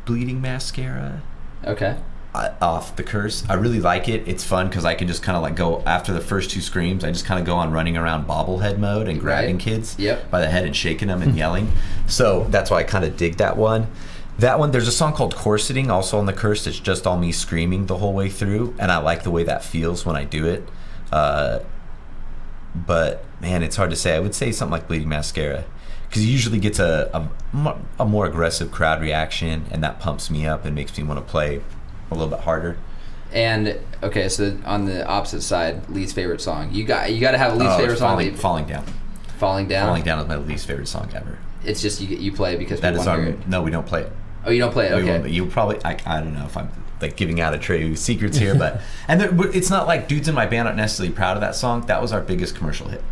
Bleeding Mascara. Okay. off the curse. I really like it. It's fun because I can just kind of like go after the first 2 screams. I just kind of go on running around bobblehead mode and grabbing kids by the head and shaking them and yelling. So that's why I kind of dig that one. That one, there's a song called Corseting, also on the curse. It's just all me screaming the whole way through, and I like the way that feels when I do it. But man, it's hard to say. I would say something like Bleeding Mascara, because it usually gets a more aggressive crowd reaction, and that pumps me up and makes me want to play a little bit harder. And okay, so on the opposite side, least favorite song. You got to have a least favorite song. Falling Down. Falling Down. Falling Down is my least favorite song ever. It's just you play because that we is want to hear it. No, we don't play it. Oh, you don't play it. Okay. You probably. I don't know if I'm like giving out Atreyu secrets here, but it's not like dudes in my band aren't necessarily proud of that song. That was our biggest commercial hit.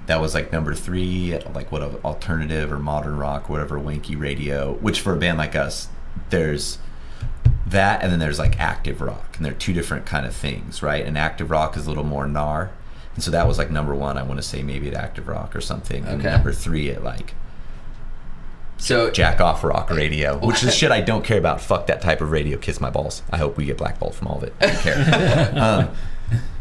That was like number 3, like what alternative or modern rock, whatever, wanky radio. Which for a band like us, there's that, and then there's like active rock, and they're 2 different kind of things, right? And active rock is a little more gnar, and so that was like number 1. I want to say maybe at active rock or something, and number 3 at like jack off rock radio, which is shit I don't care about. Fuck that type of radio. Kiss my balls. I hope we get blackballed from all of it. I don't care.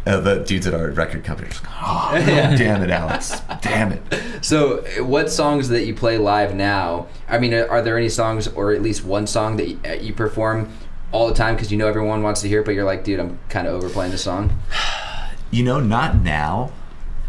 The dudes at our record company are just like, oh, damn it, Alex. Damn it. So what songs that you play live now, I mean, are there any songs, or at least one song that you perform all the time because you know everyone wants to hear it, but you're like, dude, I'm kind of overplaying the song? Not now.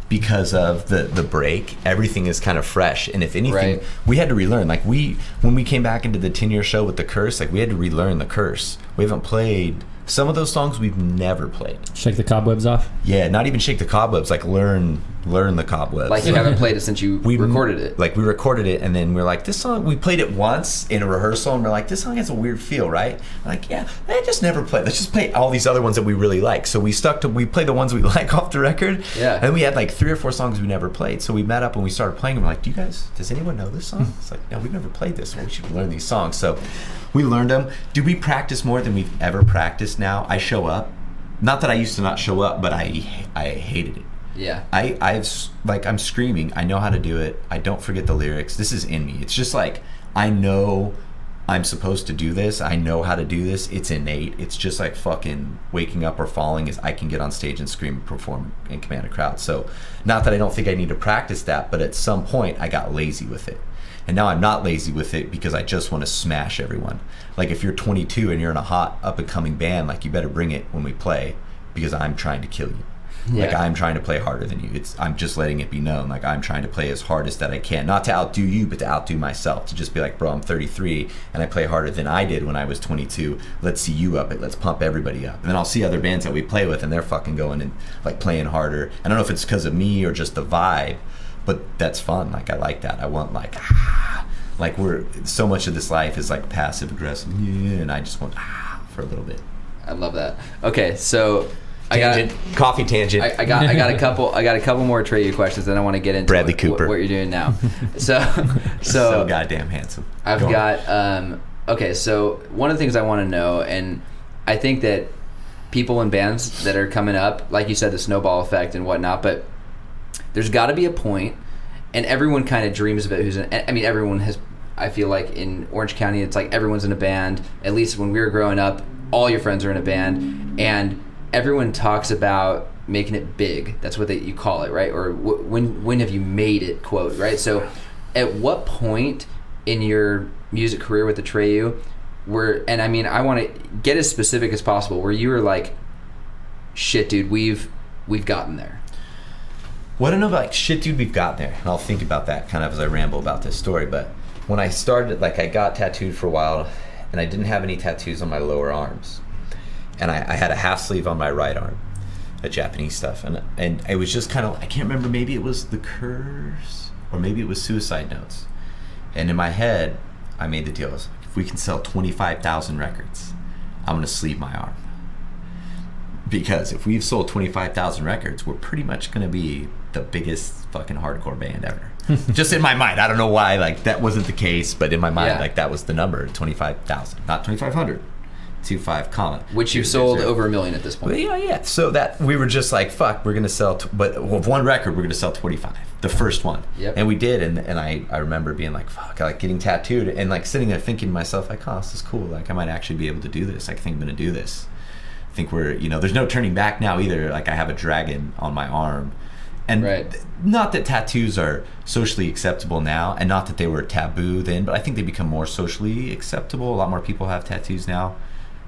Because of the break, everything is kind of fresh, and if anything, we had to relearn. Like when we came back into the 10-year show with the curse, like we had to relearn the curse. We haven't played some of those songs. We've never played. Shake the cobwebs off. Yeah, not even shake the cobwebs. Like learn the cobwebs. Like you haven't played it since we recorded it. Like we recorded it, and then we're like, this song. We played it once in a rehearsal, and we're like, this song has a weird feel, right? We're like, yeah, I just never played. Let's just play all these other ones that we really like. So we play the ones we like off the record. Yeah. And we had like 3 or 4 songs we never played. So we met up and we started playing. And we're like, does anyone know this song? It's like, no, we've never played this. Well, we should learn these songs. So we learned them. Do we practice more than we've ever practiced now? I show up. Not that I used to not show up, but I hated it. Yeah. I'm screaming. I know how to do it. I don't forget the lyrics. This is in me. It's just like, I know I'm supposed to do this. I know how to do this. It's innate. It's just like fucking waking up or falling is I can get on stage and scream and perform and command a crowd. So not that I don't think I need to practice that, but at some point I got lazy with it. And now I'm not lazy with it because I just want to smash everyone. Like if you're 22 and you're in a hot up and coming band, like you better bring it when we play because I'm trying to kill you. Like I'm trying to play harder than you. I'm just letting it be known. Like I'm trying to play as hardest that I can, not to outdo you, but to outdo myself. To just be like, bro, I'm 33 and I play harder than I did when I was 22. Let's see you up it. Let's pump everybody up. And then I'll see other bands that we play with and they're fucking going and like playing harder. I don't know if it's because of me or just the vibe, but that's fun. Like I like that. I want like so much of this life is like passive aggressive, and I just want for a little bit. I love that. Okay, so. Coffee tangent. I got a couple more Atreyu questions, then I want to get into Bradley Cooper. What you're doing now. So goddamn handsome. I've got okay. So one of the things I want to know, and I think that people in bands that are coming up, like you said, the snowball effect and whatnot, but there's got to be a point, and everyone kind of dreams of it. Everyone has. I feel like in Orange County, it's like everyone's in a band. At least when we were growing up, all your friends are in a band, and everyone talks about making it big. That's what you call it, right? Or when have you made it, quote, right? So at what point in your music career with Atreyu I want to get as specific as possible, where you were like, shit, dude, we've gotten there. Well, I don't know about like, shit, dude, we've gotten there. And I'll think about that kind of as I ramble about this story. But when I started, like I got tattooed for a while and I didn't have any tattoos on my lower arms. And I had a half sleeve on my right arm, a Japanese stuff, and it was just kind of, I can't remember, maybe it was The Curse or maybe it was Suicide Notes. And in my head, I made the deal. I was like, if we can sell 25,000 records, I'm gonna sleeve my arm. Because if we've sold 25,000 records, we're pretty much gonna be the biggest fucking hardcore band ever. Just in my mind, I don't know why, like that wasn't the case, but in my mind, like that was the number, 25,000, not 2,500. 25 comma. Which you've sold over 1 million at this point. Well, yeah. So that we were just like, fuck, we're gonna sell. But with one record, we're gonna sell 25. The first one. Yep. And we did, and I remember being like, fuck, I like getting tattooed, and like sitting there thinking to myself, like, oh, this is cool. Like I might actually be able to do this. I think I'm gonna do this. think we're, there's no turning back now either. Like I have a dragon on my arm. And not that tattoos are socially acceptable now, and not that they were taboo then, but I think they become more socially acceptable. A lot more people have tattoos now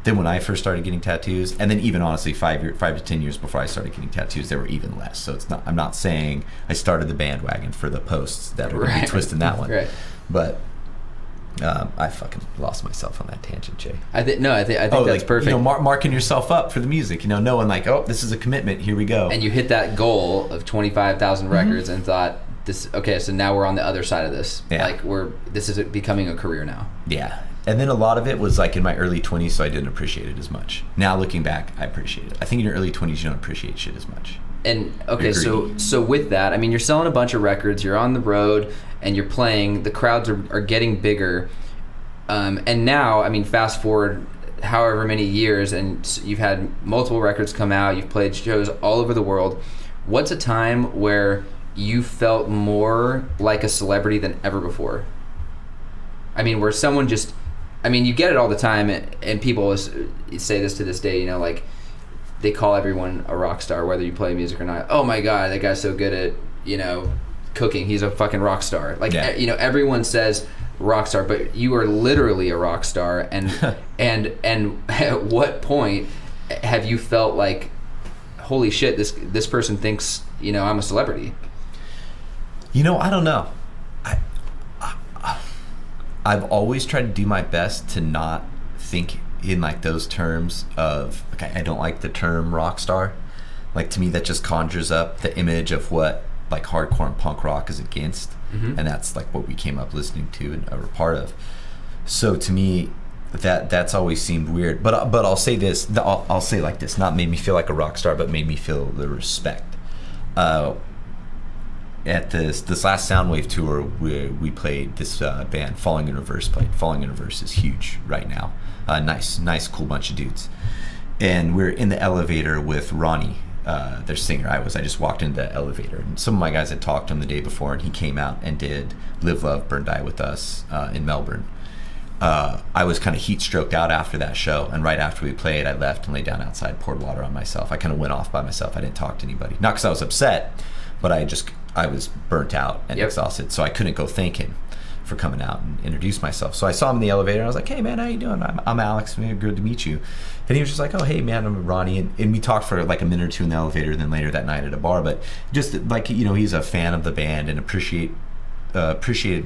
than when I first started getting tattoos. And then even honestly, 5 to 10 years before I started getting tattoos, there were even less. So I'm not saying I started the bandwagon for the posts that are going to be twisting that one. But I fucking lost myself on that tangent, Jay. I think that's perfect. Marking yourself up for the music, knowing like, oh, this is a commitment. Here we go. And you hit that goal of 25,000 records and thought, so now we're on the other side of this. Yeah. Like this is becoming a career now. Yeah. And then a lot of it was like in my early 20s, so I didn't appreciate it as much. Now looking back, I appreciate it. I think in your early 20s, you don't appreciate shit as much. And okay, so with that, I mean, you're selling a bunch of records, you're on the road, and you're playing. The crowds are getting bigger, and now, I mean, fast forward however many years, and you've had multiple records come out. You've played shows all over the world. What's a time where you felt more like a celebrity than ever before? I mean, where someone just, I mean, you get it all the time, and people say this to this day. Like, they call everyone a rock star, whether you play music or not. Oh my God, that guy's so good at, cooking. He's a fucking rock star. Like, everyone says rock star, but you are literally a rock star. And and at what point have you felt like, holy shit, this person thinks, I'm a celebrity? I don't know. I've always tried to do my best to not think in like those terms of, like, I don't like the term rock star. Like, to me, that just conjures up the image of what like hardcore and punk rock is against. And that's like what we came up listening to and are a part of. So to me, that's always seemed weird. But I'll say this, I'll say like this, not made me feel like a rock star, but made me feel the respect. At this last Soundwave tour, we played this band, Falling in Reverse played. Falling in Reverse is huge right now. Nice, cool bunch of dudes. And we're in the elevator with Ronnie, their singer. I just walked into the elevator, and some of my guys had talked to him the day before, and he came out and did Live, Love, Burn, Die with us in Melbourne. I was kind of heat stroked out after that show, and right after we played, I left and laid down outside, poured water on myself. I kind of went off by myself. I didn't talk to anybody. Not because I was upset, but I was burnt out and exhausted, so I couldn't go thank him for coming out and introduce myself. So I saw him in the elevator, and I was like, hey man, how you doing? I'm Alex, good to meet you. And he was just like, oh hey man, I'm Ronnie. And we talked for like a minute or two in the elevator, and then later that night at a bar. But just like, he's a fan of the band and appreciated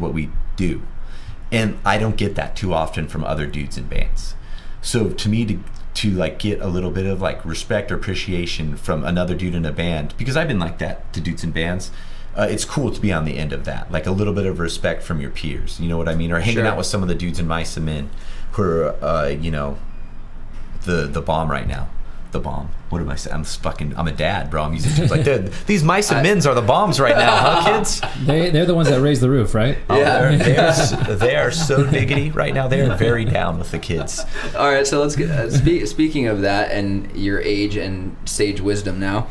what we do. And I don't get that too often from other dudes in bands. So to me, to like get a little bit of like respect or appreciation from another dude in a band, because I've been like that to dudes in bands, it's cool to be on the end of that, like a little bit of respect from your peers, you know what I mean? Or hanging out with some of the dudes in Mice and Men who are, the bomb right now. The bomb. What am I saying? I'm a dad, bro. I'm using terms like, dude, these Mice and Men's are the bombs right now, huh, kids? They're the ones that raise the roof, right? Yeah. They are so diggity right now. They are very down with the kids. All right, so let's get, speaking of that and your age and sage wisdom now,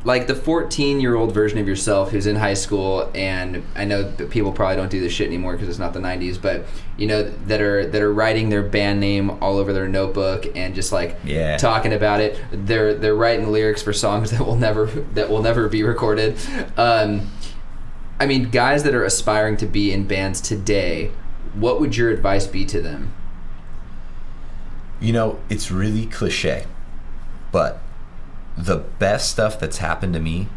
like the 14-year-old version of yourself who's in high school, and I know that people probably don't do this shit anymore because it's not the 90s, but that are writing their band name all over their notebook and just like talking about it. They're writing lyrics for songs that will never be recorded. I mean, guys that are aspiring to be in bands today, what would your advice be to them? It's really cliche, but the best stuff that's happened to me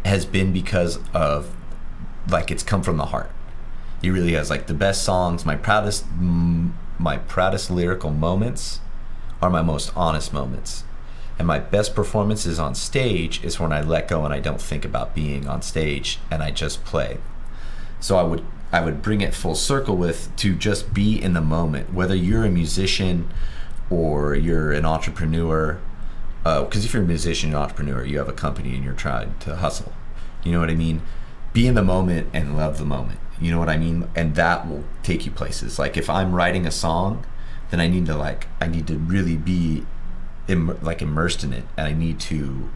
has been because of, like, it's come from the heart. It really has. Like, the best songs, my proudest lyrical moments are my most honest moments. And my best performances on stage is when I let go and I don't think about being on stage and I just play. So I would bring it full circle to just be in the moment, whether you're a musician or you're an entrepreneur. Because if you're a musician and entrepreneur, you have a company and you're trying to hustle. You know what I mean? Be in the moment and love the moment. You know what I mean? And that will take you places. Like, if I'm writing a song, then I need to really be immersed in it, and I need to.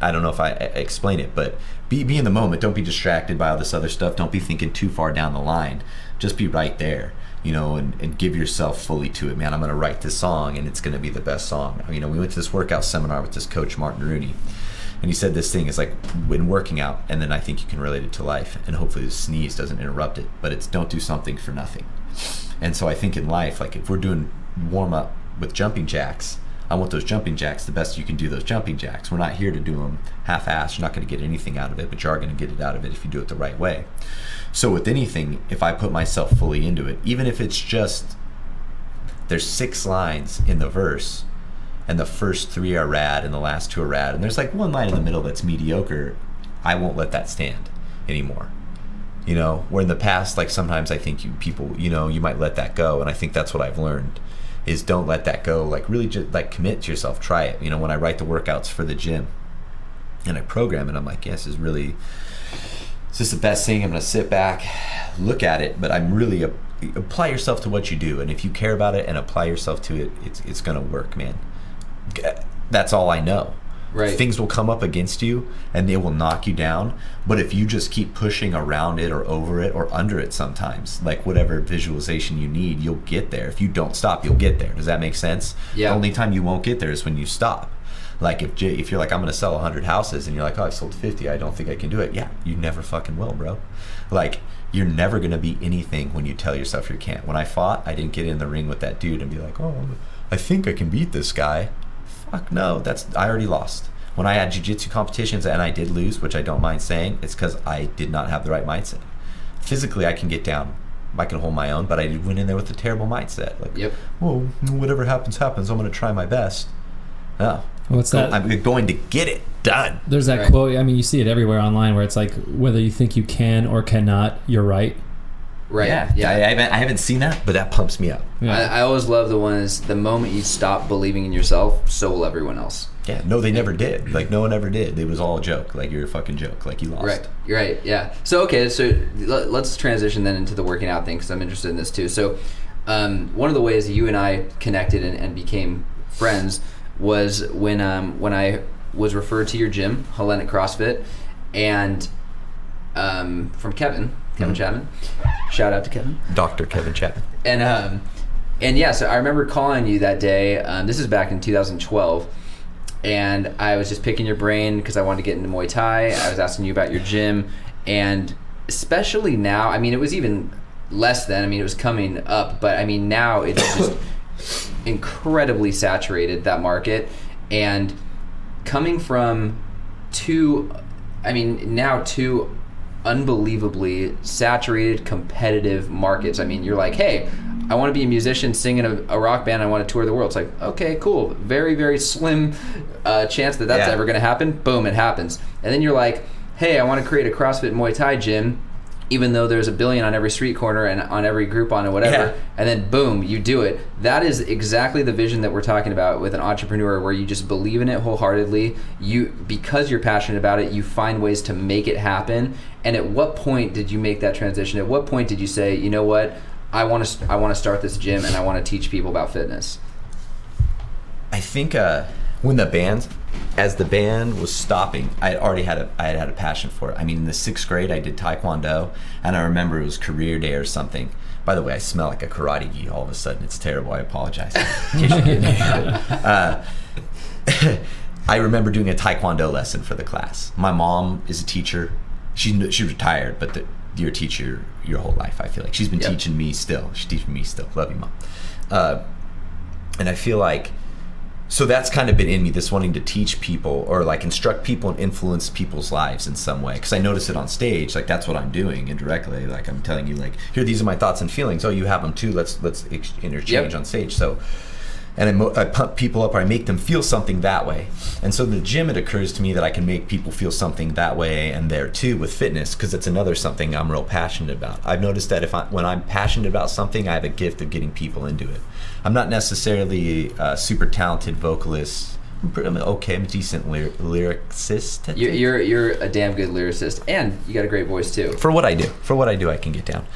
I don't know if I explain it, but be in the moment. Don't be distracted by all this other stuff. Don't be thinking too far down the line. Just be right there. and give yourself fully to it, man. I'm going to write this song and it's going to be the best song. We went to this workout seminar with this coach, Martin Rooney, and he said this thing, it's like when working out, and then I think you can relate it to life, and hopefully the sneeze doesn't interrupt it, but it's don't do something for nothing. And so I think in life, like if we're doing warm up with jumping jacks, I want those jumping jacks the best you can do those jumping jacks. We're not here to do them half-assed. You're not going to get anything out of it, but you are going to get it out of it if you do it the right way. So with anything, if I put myself fully into it, even if it's just there's 6 lines in the verse and the first 3 are rad and the last 2 are rad, and there's like 1 line in the middle that's mediocre, I won't let that stand anymore. Where in the past, like sometimes I think you might let that go, and I think that's what I've learned is don't let that go. Like really just like commit to yourself, try it. When I write the workouts for the gym and I program it, I'm like, yes, is this the best thing? I'm gonna sit back, look at it, but I'm really apply yourself to what you do, and if you care about it and apply yourself to it, it's gonna work, man. That's all I know. Right. Things will come up against you and they will knock you down, but if you just keep pushing around it or over it or under it sometimes, like whatever visualization you need, you'll get there. If you don't stop, you'll get there. Does that make sense? Yeah. The only time you won't get there is when you stop. Like if you're like, I'm gonna sell 100 houses, and you're like, oh, I've sold 50, I don't think I can do it. Yeah, you never fucking will, bro. Like you're never gonna be anything when you tell yourself you can't. When I fought, I didn't get in the ring with that dude and be like, oh, I think I can beat this guy. Fuck no, I already lost. When I had jiu-jitsu competitions and I did lose, which I don't mind saying, it's because I did not have the right mindset. Physically, I can get down. I can hold my own, but I went in there with a terrible mindset. Like, yep. Well, whatever happens, happens. I'm going to try my best. No. What's that? I'm going to get it done. There's that quote, you see it everywhere online where it's like, whether you think you can or cannot, you're right. Right. Yeah. I haven't seen that, but that pumps me up. Yeah. I always love the ones, the moment you stop believing in yourself, so will everyone else. Yeah, no, they never did. Like, no one ever did. It was all a joke. Like, you're a fucking joke. Like, you lost. Right. You're right. Yeah. So, okay. So, let's transition then into the working out thing, because I'm interested in this too. So, one of the ways that you and I connected and became friends was when I was referred to your gym, Hellenic CrossFit, and from Kevin Chapman. Shout out to Kevin. Dr. Kevin Chapman. And yeah, so I remember calling you that day. This is back in 2012. And I was just picking your brain because I wanted to get into Muay Thai. I was asking you about your gym. And especially now, it was even less then. It was coming up. But, now it's just incredibly saturated, that market. And coming from two unbelievably saturated, competitive markets. You're like, hey, I want to be a musician, sing in a rock band, I want to tour the world. It's like, okay, cool. Very, very slim chance that's ever going to happen. Boom, it happens. And then you're like, hey, I want to create a CrossFit Muay Thai gym, even though there's a billion on every street corner and on every Groupon and whatever. Yeah. And then boom, you do it. That is exactly the vision that we're talking about with an entrepreneur, where you just believe in it wholeheartedly. Because you're passionate about it, you find ways to make it happen. And at what point did you make that transition? At what point did you say, you know what? I want to start this gym and I want to teach people about fitness. I think when the band was stopping, I had a passion for it. In the 6th grade, I did Taekwondo, and I remember it was career day or something. By the way, I smell like a karate gi all of a sudden. It's terrible. I apologize. I remember doing a Taekwondo lesson for the class. My mom is a teacher. She's retired, but you're a teacher your whole life, I feel like. She's been teaching me still. She's teaching me still. Love you, Mom. And I feel like, so that's kind of been in me, this wanting to teach people or like instruct people and influence people's lives in some way. Because I notice it on stage, like that's what I'm doing indirectly. Like I'm telling you, like, here, these are my thoughts and feelings. Oh, you have them too. Let's interchange on stage. So, and I pump people up, or I make them feel something that way. And so the gym, it occurs to me that I can make people feel something that way and there too with fitness, because it's another something I'm real passionate about. I've noticed that when I'm passionate about something, I have a gift of getting people into it. I'm not necessarily a super talented vocalist. I'm a decent lyricist. You're a damn good lyricist, and you got a great voice too. For what I do, I can get down.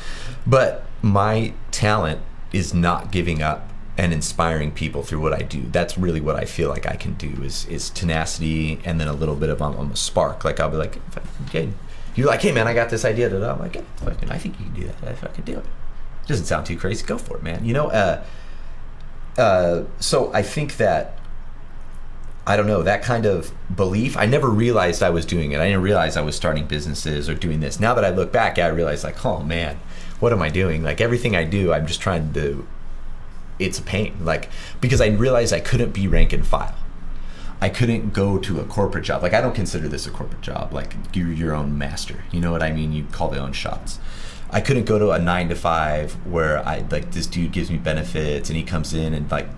But my talent is not giving up and inspiring people through what I do. That's really what I feel like I can do is tenacity, and then a little bit of a spark. Like I'll be like, okay, you're like, hey man, I got this idea. I'm like, I think you can do that. I can do it. doesn't sound too crazy. Go for it, man. So I think that, I don't know, that kind of belief, I never realized I was doing it. I didn't realize I was starting businesses or doing this. Now that I look back, I realize like, oh man, what am I doing? Like everything I do, I'm just trying to, it's a pain. Like, because I realized I couldn't be rank and file. I couldn't go to a corporate job. Like, I don't consider this a corporate job. Like, you're your own master. You know what I mean? You call the own shots. I couldn't go to a 9-to-5 where this dude gives me benefits and he comes in and like,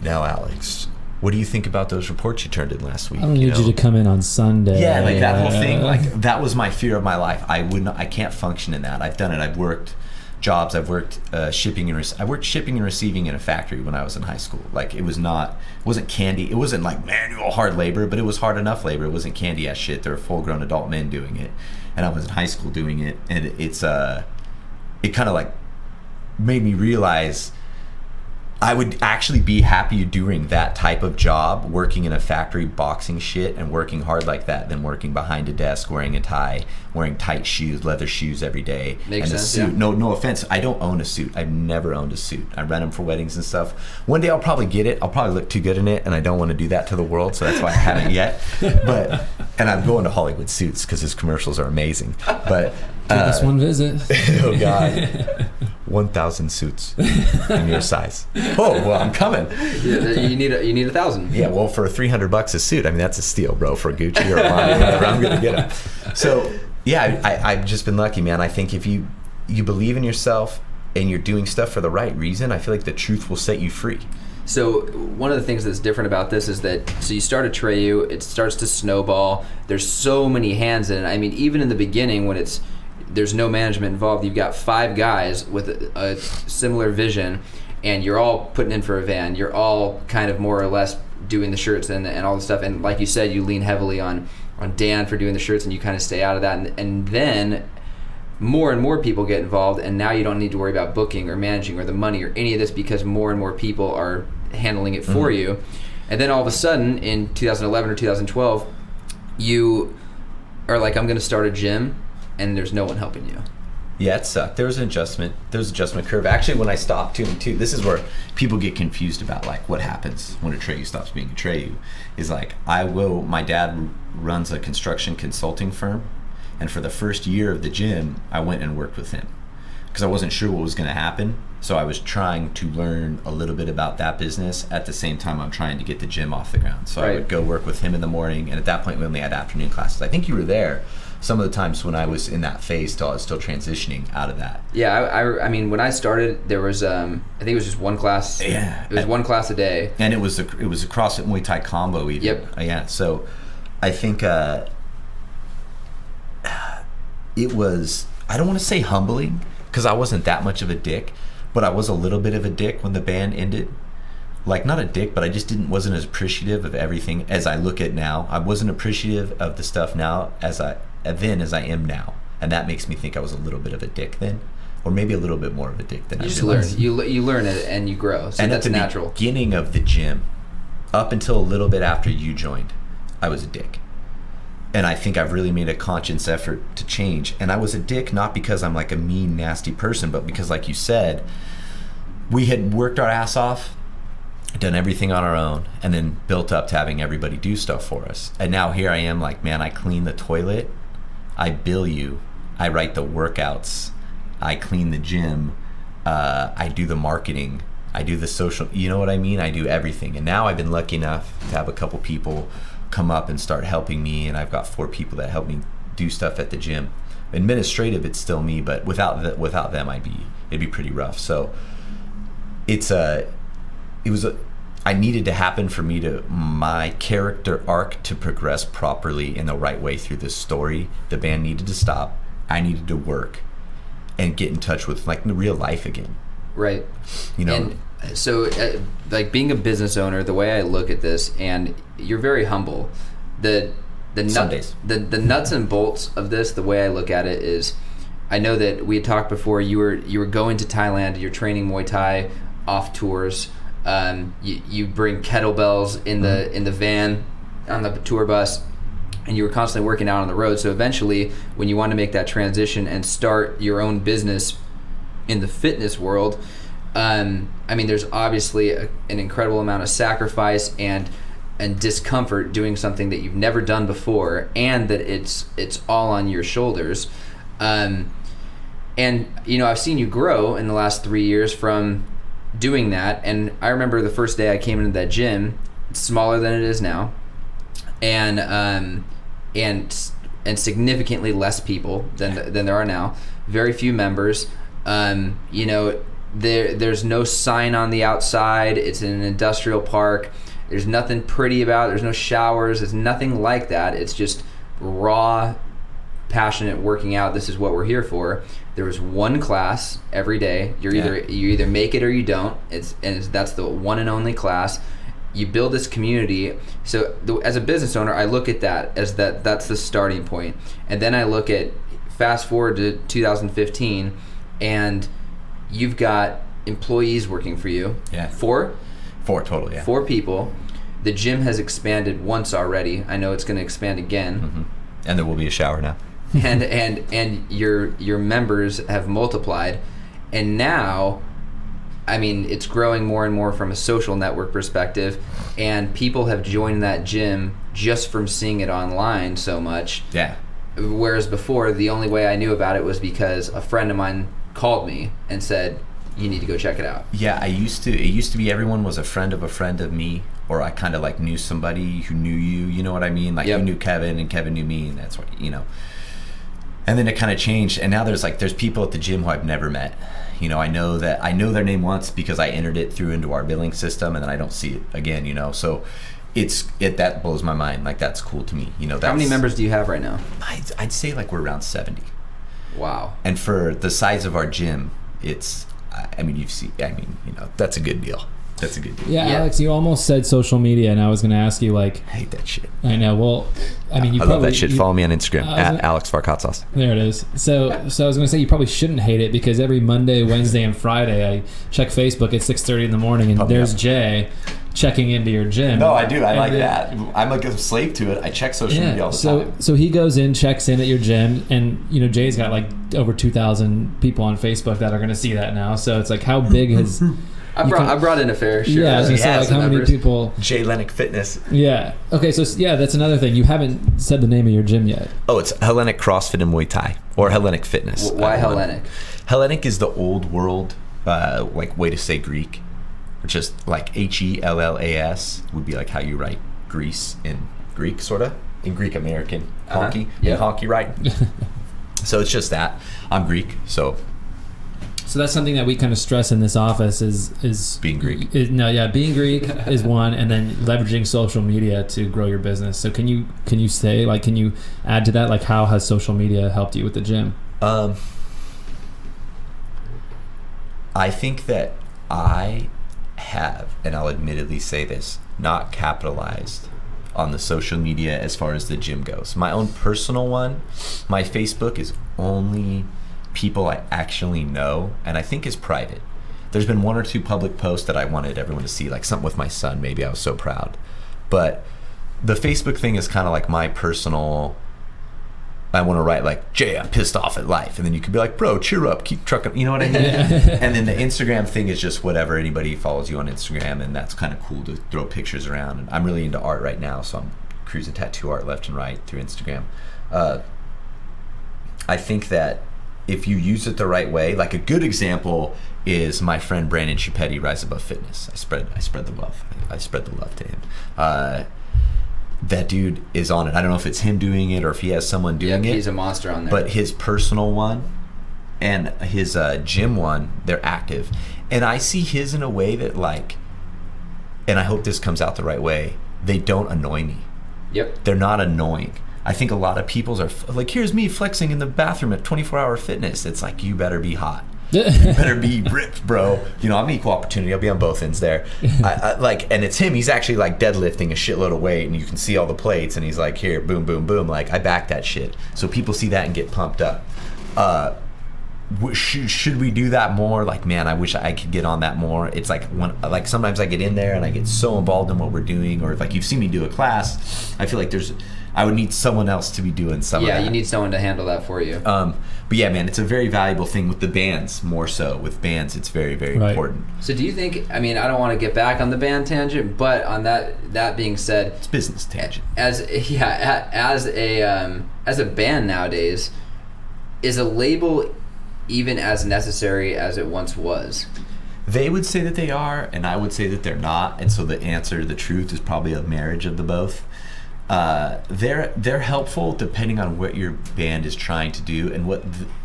now Alex, what do you think about those reports you turned in last week? I don't need you to come in on Sunday. Yeah, like that whole thing. Like, that was my fear of my life. I can't function in that. I've done it. I've worked jobs. I've worked shipping and receiving in a factory when I was in high school. Like, it wasn't candy. It wasn't like manual hard labor, but it was hard enough labor. It wasn't candy ass shit. There were full grown adult men doing it, and I was in high school doing it. And it kind of like made me realize I would actually be happier doing that type of job, working in a factory, boxing shit, and working hard like that, than working behind a desk, wearing a tie, wearing tight shoes, leather shoes every day. Makes and sense, a suit. yeah. No offense, I don't own a suit. I've never owned a suit. I rent them for weddings and stuff. One day I'll probably get it. I'll probably look too good in it, and I don't want to do that to the world, so that's why I haven't yet. And I'm going to Hollywood Suits because his commercials are amazing. But Give us one visit. oh God, 1,000 suits in your size. Oh well, I'm coming. You need 1,000. Yeah, well, for $300 a suit, I mean, that's a steal, bro. For Gucci or Armani, whatever, I'm gonna get them. So yeah, I've just been lucky, man. I think if you believe in yourself and you're doing stuff for the right reason, I feel like the truth will set you free. So one of the things that's different about this is that, so you start Atreyu, it starts to snowball. There's so many hands in it. I mean, even in the beginning when there's no management involved, you've got 5 guys with a similar vision, and you're all putting in for a van. You're all kind of more or less doing the shirts and all the stuff. And like you said, you lean heavily on Dan for doing the shirts, and you kind of stay out of that. And then more and more people get involved, and now you don't need to worry about booking or managing or the money or any of this, because more and more people are handling it for you. And then all of a sudden in 2011 or 2012, you are like, I'm going to start a gym, and there's no one helping you. Yeah, it sucked. There was an adjustment curve. Actually, when I stopped too, this is where people get confused about like what happens when Atreyu stops being Atreyu. Is like, my dad runs a construction consulting firm, and for the first year of the gym, I went and worked with him because I wasn't sure what was going to happen. So I was trying to learn a little bit about that business at the same time I'm trying to get the gym off the ground. So I would go work with him in the morning, and at that point we only had afternoon classes. I think you were there some of the times when I was in that phase till I was still transitioning out of that. Yeah, I mean, when I started, there was I think it was just one class. Yeah, it was one class a day, and it was a CrossFit Muay Thai combo even. Yep. Yeah, so I think it was, I don't want to say humbling because I wasn't that much of a dick, but I was a little bit of a dick when the band ended. Like, not a dick, but I just wasn't as appreciative of everything as I look at now. I wasn't appreciative of the stuff now as I am now, and that makes me think I was a little bit of a dick then, or maybe a little bit more of a dick than I just realized. You learn it and you grow. So and that's at the natural. beginning of the gym, up until a little bit after you joined, I was a dick. And I think I've really made a conscious effort to change. And I was a dick not because I'm like a mean, nasty person, but because, like you said, we had worked our ass off, done everything on our own, and then built up to having everybody do stuff for us. And now here I am like, man, I clean the toilet, I bill you, I write the workouts, I clean the gym, I do the marketing, I do the social, you know what I mean? I do everything. And now I've been lucky enough to have a couple people come up and start helping me, and I've got 4 people that help me do stuff at the gym. Administrative, it's still me, but without them, it'd be pretty rough. So I needed to happen for me to, my character arc to progress properly in the right way through this story. The band needed to stop. I needed to work and get in touch with like the real life again. Right. You know. And so, like, being a business owner, the way I look at this, and you're very humble. The nuts and bolts of this, the way I look at it is, I know that we had talked before. You were going to Thailand. You're training Muay Thai off tours. You bring kettlebells in the van on the tour bus, and you were constantly working out on the road. So eventually, when you want to make that transition and start your own business in the fitness world, I mean, there's obviously an incredible amount of sacrifice and discomfort doing something that you've never done before, and that it's all on your shoulders. And you know, I've seen you grow in the last 3 years from doing that. And I remember the first day I came into that gym, it's smaller than it is now, and significantly less people than there are now. Very few members. You know, there's no sign on the outside. It's in an industrial park. There's nothing pretty about it. There's no showers. There's nothing like that. It's just raw, passionate working out. This is what we're here for. There was one class every day. You either make it or you don't. That's the one and only class. You build this community. So as a business owner, I look at that as that's the starting point. And then I look at fast forward to 2015, and you've got employees working for you. Yeah. Four total, yeah. 4 people. The gym has expanded once already. I know it's going to expand again. Mm-hmm. And there will be a shower now. and your members have multiplied, and now, I mean, it's growing more and more from a social network perspective, and people have joined that gym just from seeing it online so much. Yeah. Whereas before, the only way I knew about it was because a friend of mine called me and said, you need to go check it out. Yeah, it used to be everyone was a friend of me, or I kind of like knew somebody who knew you know what I mean? Like Yep. You knew Kevin and Kevin knew me, and that's what, you know. And then it kind of changed, and now there's people at the gym who I've never met. You know, I know their name once because I entered it into our billing system, and then I don't see it again, you know. So that blows my mind. Like, that's cool to me, you know. How many members do you have right now? I'd say like we're around 70. Wow. And for the size of our gym, it's, I mean, you know, that's a good deal. That's a good deal. Yeah, Alex, you almost said social media, and I was going to ask you, like... I hate that shit. I know. Well, I mean, I love that shit. Follow me on Instagram, at Alex Varkatzas. There it is. So I was going to say, you probably shouldn't hate it, because every Monday, Wednesday, and Friday, I check Facebook at 6:30 in the morning, and there's Jay checking into your gym. No, I do. I like that. I'm like a slave to it. I check social media all the time. So he goes in, checks in at your gym, and, you know, Jay's got like over 2,000 people on Facebook that are going to see that now. So it's like, how big has... I brought in a fair share. Yeah, I was gonna say, like, how many people? Hellenic Fitness. Yeah. Okay, so yeah, that's another thing. You haven't said the name of your gym yet. Oh, it's Hellenic Crossfit Muay Thai, or Hellenic Fitness. Why Hellenic? Hellenic is the old world, like, way to say Greek. Just like Hellas would be like how you write Greece in Greek, sort of, in Greek American honky, Yeah. honky, right? So it's just that. I'm Greek, so that's something that we kind of stress in this office is being Greek. Being Greek is one, and then leveraging social media to grow your business. So can you say, like, can you add to that, like, how has social media helped you with the gym? I think that I have, and I'll admittedly say this, not capitalized on the social media as far as the gym goes. My own personal one, my Facebook is only people I actually know, and I think is private. There's been 1 or 2 public posts that I wanted everyone to see, like something with my son, maybe. I was so proud. But the Facebook thing is kind of like my personal, I want to write like, Jay, I'm pissed off at life. And then you could be like, bro, cheer up, keep trucking, you know what I mean? And then the Instagram thing is just whatever, anybody follows you on Instagram, and that's kind of cool to throw pictures around. And I'm really into art right now, so I'm cruising tattoo art left and right through Instagram. I think that if you use it the right way, like a good example is my friend Brandon Chipetti, Rise Above Fitness. I spread the love. I spread the love to him. That dude is on it. I don't know if it's him doing it or if he has someone doing it. He's a monster on there. But his personal one and his gym one, they're active. And I see his in a way that, like, and I hope this comes out the right way, they don't annoy me. Yep. They're not annoying. I think a lot of people's are like, here's me flexing in the bathroom at 24-hour fitness. It's like, you better be hot. You better be ripped, bro. You know, I'm equal opportunity. I'll be on both ends there. I like, and it's him. He's actually like deadlifting a shitload of weight, and you can see all the plates. And he's like, here, boom, boom, boom. Like, I back that shit. So people see that and get pumped up. should we do that more? Like, man, I wish I could get on that more. It's like like sometimes I get in there and I get so involved in what we're doing, or like you've seen me do a class, I feel like I would need someone else to be doing some of that. Yeah, you need someone to handle that for you. But yeah, man, it's a very valuable thing with the bands, more so. With bands, it's very, very important. So do you think, I mean, I don't want to get back on the band tangent, but on that being said, it's business tangent. As a band nowadays, is a label even as necessary as it once was? They would say that they are, and I would say that they're not. And so the answer, the truth, is probably a marriage of the both. They're helpful depending on what your band is trying to do and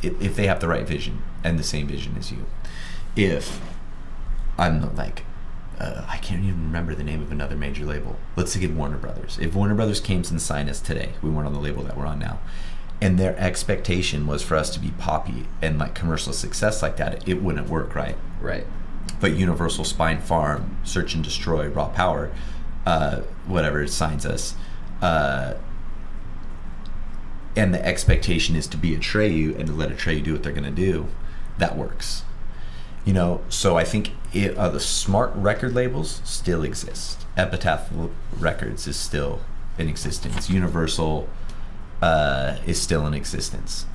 if they have the right vision and the same vision as you. If I'm like, I can't even remember the name of another major label. Let's say Warner Brothers. If Warner Brothers came and signed us today, we weren't on the label that we're on now, and their expectation was for us to be poppy and like commercial success like that, it wouldn't work, right? Right. But Universal, Spine Farm, Search and Destroy, Raw Power, whatever signs us, and the expectation is to be Atreyu and to let Atreyu do what they're going to do, that works. You know, so I think the smart record labels still exist. Epitaph Records is still in existence. Universal is still in existence.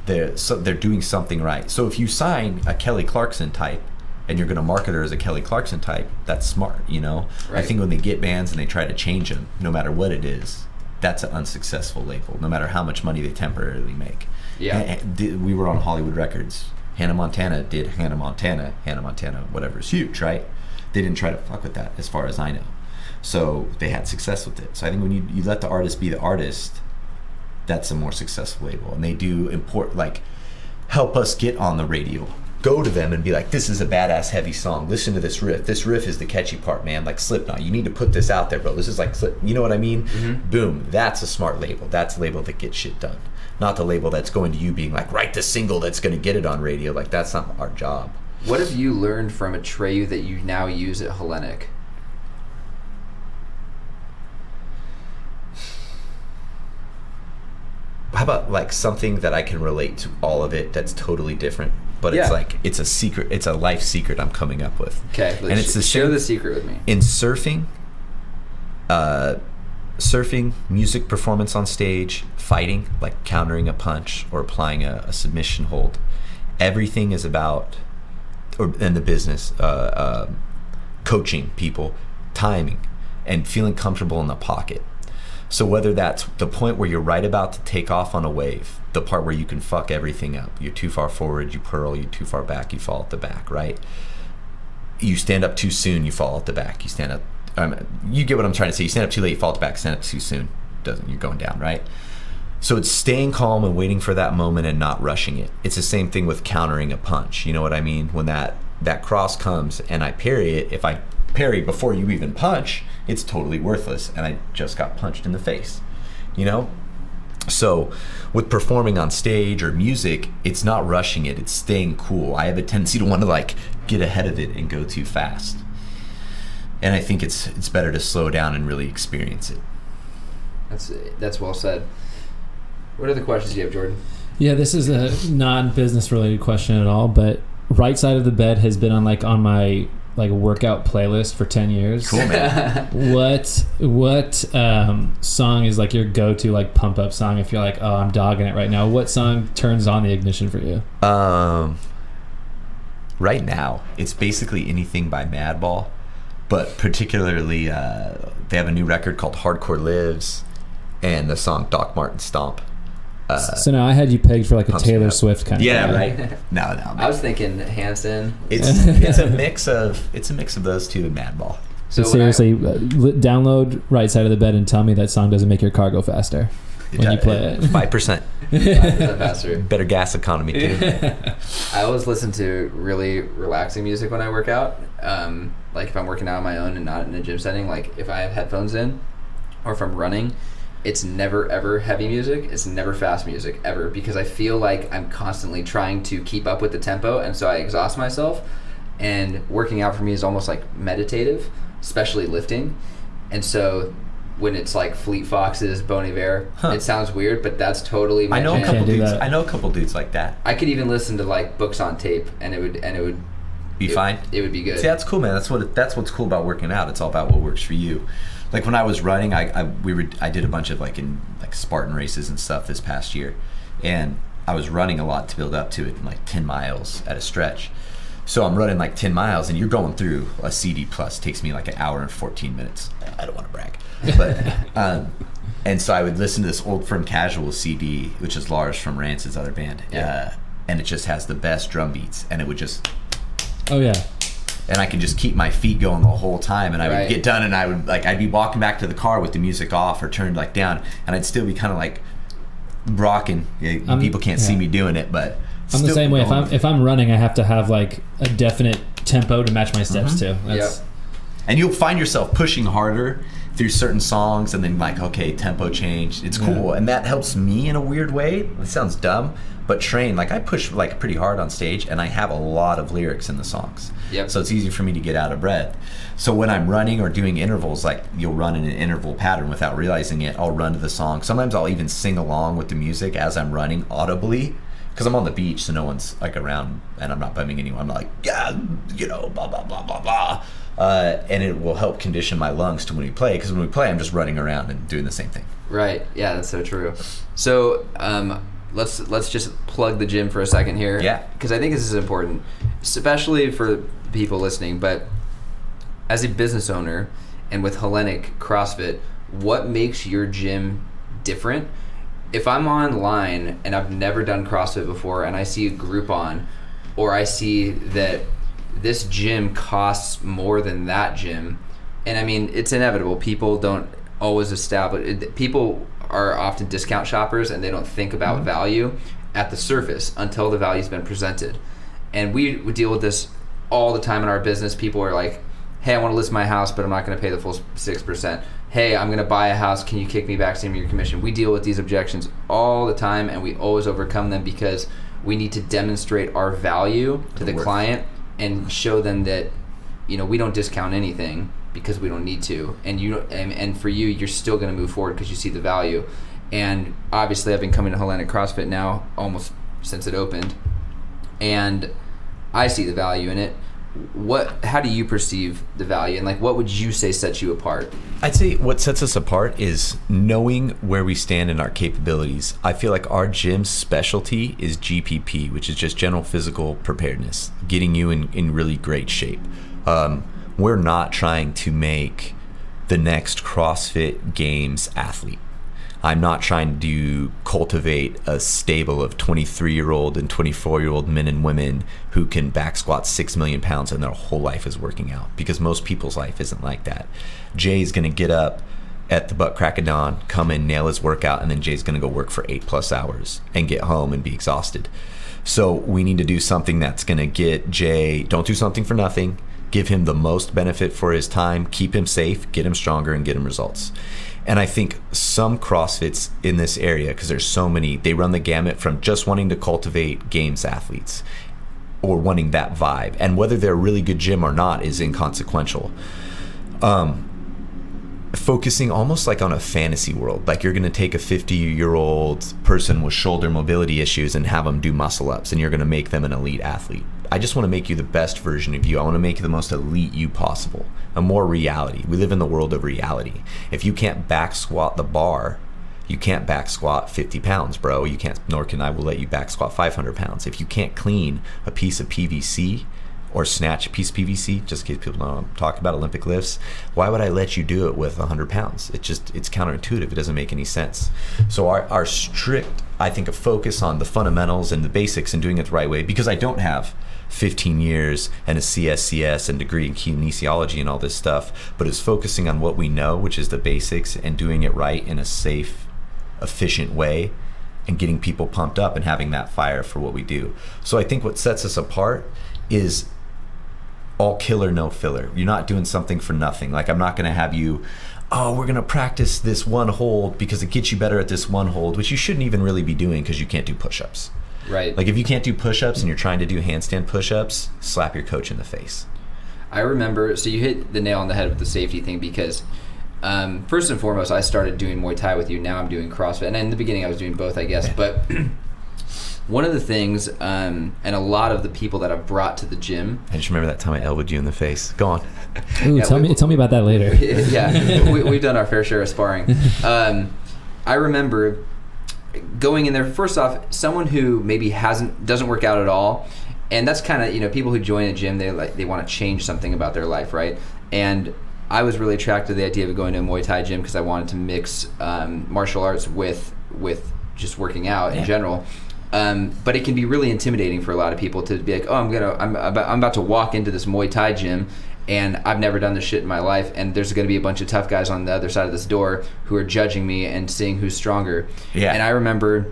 They're doing something right. So if you sign a Kelly Clarkson type and you're going to market her as a Kelly Clarkson type, that's smart, you know? Right. I think when they get bands and they try to change them, no matter what it is, that's an unsuccessful label, no matter how much money they temporarily make. Yeah. We were on Hollywood Records. Hannah Montana did Hannah Montana, whatever, is huge, right? They didn't try to fuck with that, as far as I know. So they had success with it. So I think when you let the artist be the artist, that's a more successful label. And they do help us get on the radio. Go to them and be like, this is a badass heavy song. Listen to this riff. This riff is the catchy part, man. Like Slipknot. You need to put this out there, bro. This is like, you know what I mean? Mm-hmm. Boom. That's a smart label. That's a label that gets shit done. Not the label that's going to you being like, write the single that's going to get it on radio. Like, that's not our job. What have you learned from Atreyu that you now use at Hellenic? How about like something that I can relate to all of it that's totally different, but it's like, it's a secret, it's a life secret I'm coming up with. Okay, and it's share the secret with me. In surfing, music performance on stage, fighting, like countering a punch or applying a submission hold, everything is about, in the business, coaching people, timing, and feeling comfortable in the pocket. So whether that's the point where you're right about to take off on a wave, the part where you can fuck everything up, you're too far forward, you pearl, you're too far back, you fall at the back, right? You stand up too soon, you fall at the back. You stand up, you get what I'm trying to say. You stand up too late, you fall at the back. Stand up too soon, you're going down, right? So it's staying calm and waiting for that moment and not rushing it. It's the same thing with countering a punch. You know what I mean? When that cross comes and I parry it, if I parry before you even punch, it's totally worthless, and I just got punched in the face, you know? So with performing on stage or music, it's not rushing it, it's staying cool. I have a tendency to want to like get ahead of it and go too fast. And I think it's better to slow down and really experience it. That's well said. What other questions do you have, Jordan? Yeah, this is a non-business related question at all, but Right Side of the Bed has been on my workout playlist for 10 years. Cool, man. What song is like your go-to like pump up song if you're like, oh, I'm dogging it right now? What song turns on the ignition for you? Right now, it's basically anything by Madball, but particularly they have a new record called Hardcore Lives, and the song Doc Martin Stomp. So now I had you pegged for like a Taylor Swift kind of thing. Yeah, right. No. I was thinking Hanson. It's a mix of those two and Madball. So seriously, download Right Side of the Bed and tell me that song doesn't make your car go faster when you play it. 5%. 5% faster. Better gas economy too. I always listen to really relaxing music when I work out. Like if I'm working out on my own and not in a gym setting, like if I have headphones in, or if I'm running. It's never ever heavy music. It's never fast music ever, because I feel like I'm constantly trying to keep up with the tempo, and so I exhaust myself. And working out for me is almost like meditative, especially lifting. And so when it's like Fleet Foxes, Bon Iver. It sounds weird, but that's totally my I know a jam. couple do dudes. that. I know a couple dudes like that. I could even listen to like books on tape, and it would Be fine. It would be good. See, that's cool, man. That's what's cool about working out. It's all about what works for you. Like when I was running, I did a bunch of like Spartan races and stuff this past year, and I was running a lot to build up to it, like 10 miles at a stretch. So I'm running like 10 miles, and you're going through a CD plus. It takes me like an hour and 14 minutes. I don't want to brag, but and so I would listen to this old Firm Casual CD, which is Lars from Rancid's other band, and it just has the best drum beats, and it would just. Oh yeah. And I could just keep my feet going the whole time, and I would Right. get done, and I'd be walking back to the car with the music off or turned like down, and I'd still be kind of like rocking. People can't see me doing it, but I'm the still same way. going. If I'm running, I have to have like a definite tempo to match my steps too. That's, And you'll find yourself pushing harder through certain songs, and then like, okay, tempo change. It's cool, and that helps me in a weird way. It sounds dumb, but train, like I push like pretty hard on stage, and I have a lot of lyrics in the songs. Yep. So it's easy for me to get out of breath. So when I'm running or doing intervals, like you'll run in an interval pattern without realizing it, I'll run to the song. Sometimes I'll even sing along with the music as I'm running audibly, because I'm on the beach, so no one's like around, and I'm not bumming anyone. I'm like, yeah, blah, blah, blah, blah, blah. And it will help condition my lungs to when we play, because when we play, I'm just running around and doing the same thing. Right. Yeah, that's so true. So let's just plug the gym for a second here. Yeah. Because I think this is important, especially for people listening. But as a business owner and with Hellenic CrossFit, what makes your gym different? If I'm online and I've never done CrossFit before, and I see a Groupon, or I see that this gym costs more than that gym, and I mean, it's inevitable. People don't always establish. People are often discount shoppers, and they don't think about value at the surface until the value's been presented. And we deal with this all the time in our business. People are like, hey, I want to list my house, but I'm not going to pay the full 6%. Hey, I'm going to buy a house. Can you kick me back some of your commission? We deal with these objections all the time, and we always overcome them because we need to demonstrate our value to the client and show them that, we don't discount anything because we don't need to. And for you, you're still going to move forward because you see the value. And obviously, I've been coming to Hellenic CrossFit now almost since it opened, and I see the value in it. How do you perceive the value, and like what would you say sets you apart? I'd say what sets us apart is knowing where we stand in our capabilities. I feel like our gym's specialty is GPP, which is just general physical preparedness, getting you in really great shape. We're not trying to make the next CrossFit Games athlete. I'm not trying to cultivate a stable of 23-year-old and 24-year-old men and women who can back squat 6 million pounds and their whole life is working out, because most people's life isn't like that. Jay's going to get up at the butt crack of dawn, come in, nail his workout, and then Jay's going to go work for 8+ hours and get home and be exhausted. So we need to do something that's going to get Jay, don't do something for nothing, give him the most benefit for his time, keep him safe, get him stronger, and get him results. And I think some CrossFits in this area, because there's so many, they run the gamut from just wanting to cultivate games athletes or wanting that vibe. And whether they're a really good gym or not is inconsequential. Focusing almost like on a fantasy world, like you're going to take a 50-year-old person with shoulder mobility issues and have them do muscle ups, and you're going to make them an elite athlete. I just want to make you the best version of you. I want to make you the most elite you possible. A more reality. We live in the world of reality. If you can't back squat the bar, you can't back squat 50 pounds, bro. You can't, nor can I will let you back squat 500 pounds. If you can't clean a piece of PVC or snatch a piece of PVC, just in case people know I'm talking about Olympic lifts, why would I let you do it with 100 pounds? It's counterintuitive. It doesn't make any sense. So our strict, I think, a focus on the fundamentals and the basics and doing it the right way, because I don't have 15 years and a CSCS and degree in kinesiology and all this stuff, but is focusing on what we know, which is the basics, and doing it right in a safe, efficient way, and getting people pumped up and having that fire for what we do. So I think what sets us apart is all killer, no filler. You're not doing something for nothing. Like, I'm not going to have you, oh, we're going to practice this one hold because it gets you better at this one hold, which you shouldn't even really be doing because you can't do push-ups. Right. Like, if you can't do push-ups and you're trying to do handstand push-ups, slap your coach in the face. I remember, so you hit the nail on the head with the safety thing, because first and foremost, I started doing Muay Thai with you. Now I'm doing CrossFit. And in the beginning, I was doing both, I guess. But one of the things, and a lot of the people that I've brought to the gym. I just remember that time I elbowed you in the face. Go on. Ooh, Yeah, tell me about that later. Yeah, we've done our fair share of sparring. I remember going in there. First off, someone who maybe doesn't work out at all, and that's kind of, people who join a gym, they want to change something about their life, right? And I was really attracted to the idea of going to a Muay Thai gym because I wanted to mix martial arts with just working out in general. But it can be really intimidating for a lot of people to be like, oh, I'm about to walk into this Muay Thai gym, and I've never done this shit in my life, and there's going to be a bunch of tough guys on the other side of this door who are judging me and seeing who's stronger. Yeah. And I remember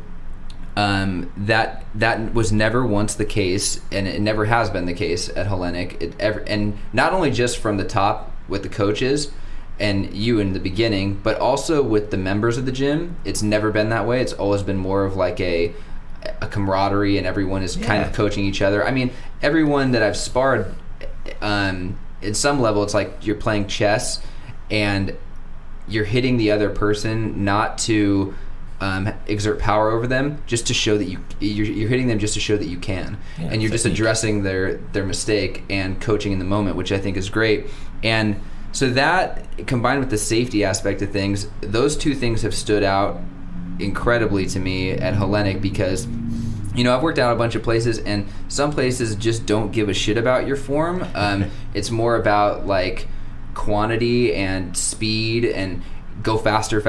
that was never once the case, and it never has been the case at Hellenic. And not only just from the top with the coaches and you in the beginning, but also with the members of the gym. It's never been that way. It's always been more of like a camaraderie, and everyone is kind of coaching each other. I mean, everyone that I've sparred, at some level, it's like you're playing chess and you're hitting the other person not to exert power over them, just to show that you're hitting them just to show that you can, and you're just addressing their mistake and coaching in the moment, which I think is great. And so that, combined with the safety aspect of things, those two things have stood out incredibly to me at Hellenic, because I've worked out a bunch of places, and some places just don't give a shit about your form. It's more about like quantity and speed, and go faster,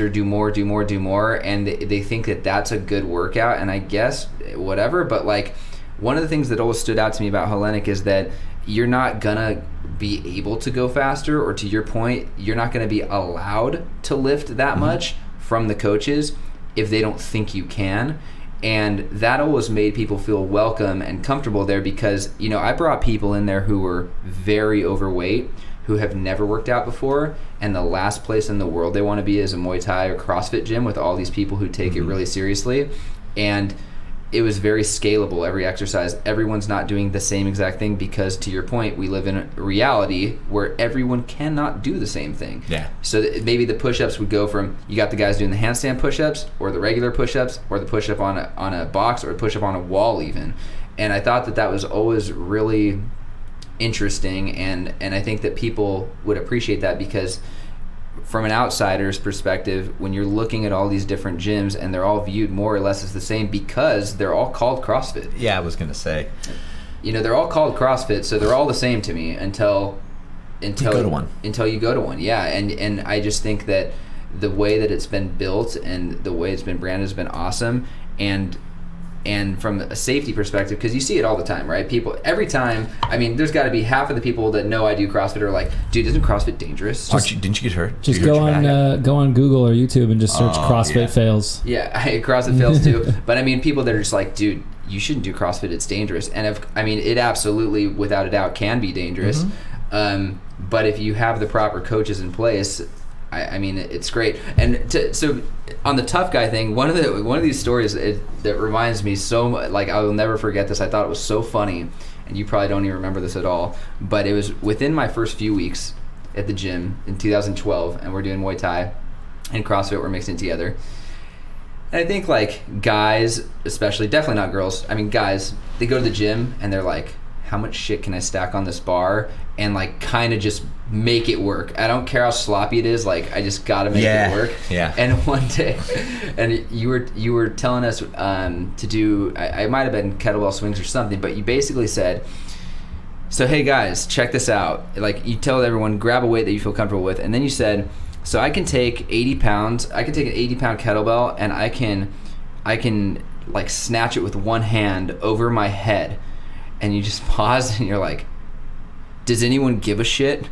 do more, and they think that that's a good workout, and I guess whatever. But like, one of the things that always stood out to me about Hellenic is that you're not gonna be able to go faster, or to your point, you're not gonna be allowed to lift that much from the coaches if they don't think you can. And that always made people feel welcome and comfortable there, because I brought people in there who were very overweight, who have never worked out before, and the last place in the world they want to be is a Muay Thai or CrossFit gym with all these people who take it really seriously. And it was very scalable, every exercise. Everyone's not doing the same exact thing, because, to your point, we live in a reality where everyone cannot do the same thing. Yeah. So maybe the push-ups would go from, you got the guys doing the handstand push-ups, or the regular push-ups, or the push-up on a box, or a push-up on a wall even. And I thought that was always really interesting, and I think that people would appreciate that, because from an outsider's perspective, when you're looking at all these different gyms and they're all viewed more or less as the same, because they're all called CrossFit. Yeah, I was gonna say, they're all called CrossFit, so they're all the same to me until you go to one. Until you go to one, yeah. And I just think that the way that it's been built and the way it's been branded has been awesome. And from a safety perspective, because you see it all the time, right? People, every time, there's got to be half of the people that know I do CrossFit are like, dude, isn't CrossFit dangerous? Didn't you get hurt? Just go on Google or YouTube and just search CrossFit fails. Yeah, CrossFit fails too. But people that are just like, dude, you shouldn't do CrossFit, it's dangerous. And it absolutely, without a doubt, can be dangerous. But if you have the proper coaches in place, it's great. And so on the tough guy thing, one of these stories that reminds me so much, like, I will never forget this. I thought it was so funny, and you probably don't even remember this at all, but it was within my first few weeks at the gym in 2012, and we're doing Muay Thai and CrossFit, we're mixing together. And I think, like, guys, especially, definitely not girls, guys, they go to the gym and they're like, how much shit can I stack on this bar, and like kind of just make it work. I don't care how sloppy it is, like I just gotta make it work. Yeah. And one day, and you were telling us to do, I might have been kettlebell swings or something, but you basically said, so hey guys, check this out. Like, you tell everyone, grab a weight that you feel comfortable with, and then you said, so I can take 80 pounds, I can take an 80-pound kettlebell, and I can like snatch it with one hand over my head. And you just paused and you're like, does anyone give a shit?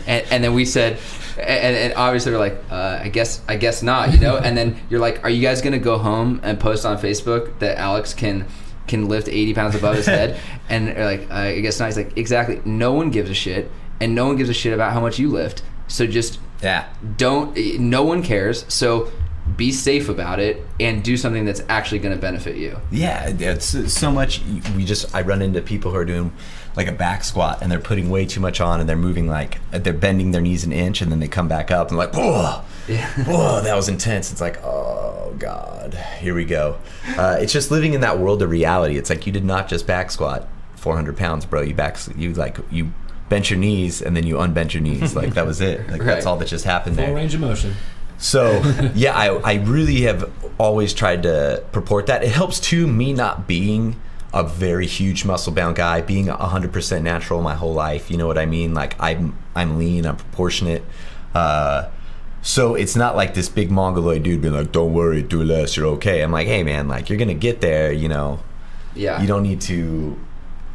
And then we said, and obviously we're like, I guess not, And then you're like, are you guys gonna go home and post on Facebook that Alex can lift 80 pounds above his head? And you're like, I guess not. He's like, exactly. No one gives a shit, and no one gives a shit about how much you lift. So just no one cares. So be safe about it, and do something that's actually going to benefit you. Yeah, it's so much. I run into people who are doing like a back squat and they're putting way too much on and they're moving like they're bending their knees an inch and then they come back up and like, whoa, whoa, that was intense. It's like, oh God, here we go. It's just living in that world of reality. It's like you did not just back squat 400 pounds, bro. You bent your knees and then you unbent your knees. Like that was it. Like that's all that just happened there. Full range of motion. So yeah, I really have always tried to purport that. It helps too, me not being a very huge muscle bound guy, being 100% natural my whole life. You know what I mean? Like I'm lean, I'm proportionate. So it's not like this big mongoloid dude being like, don't worry, do less, you're okay. I'm like, hey man, like you're gonna get there, you know. Yeah. You don't need to.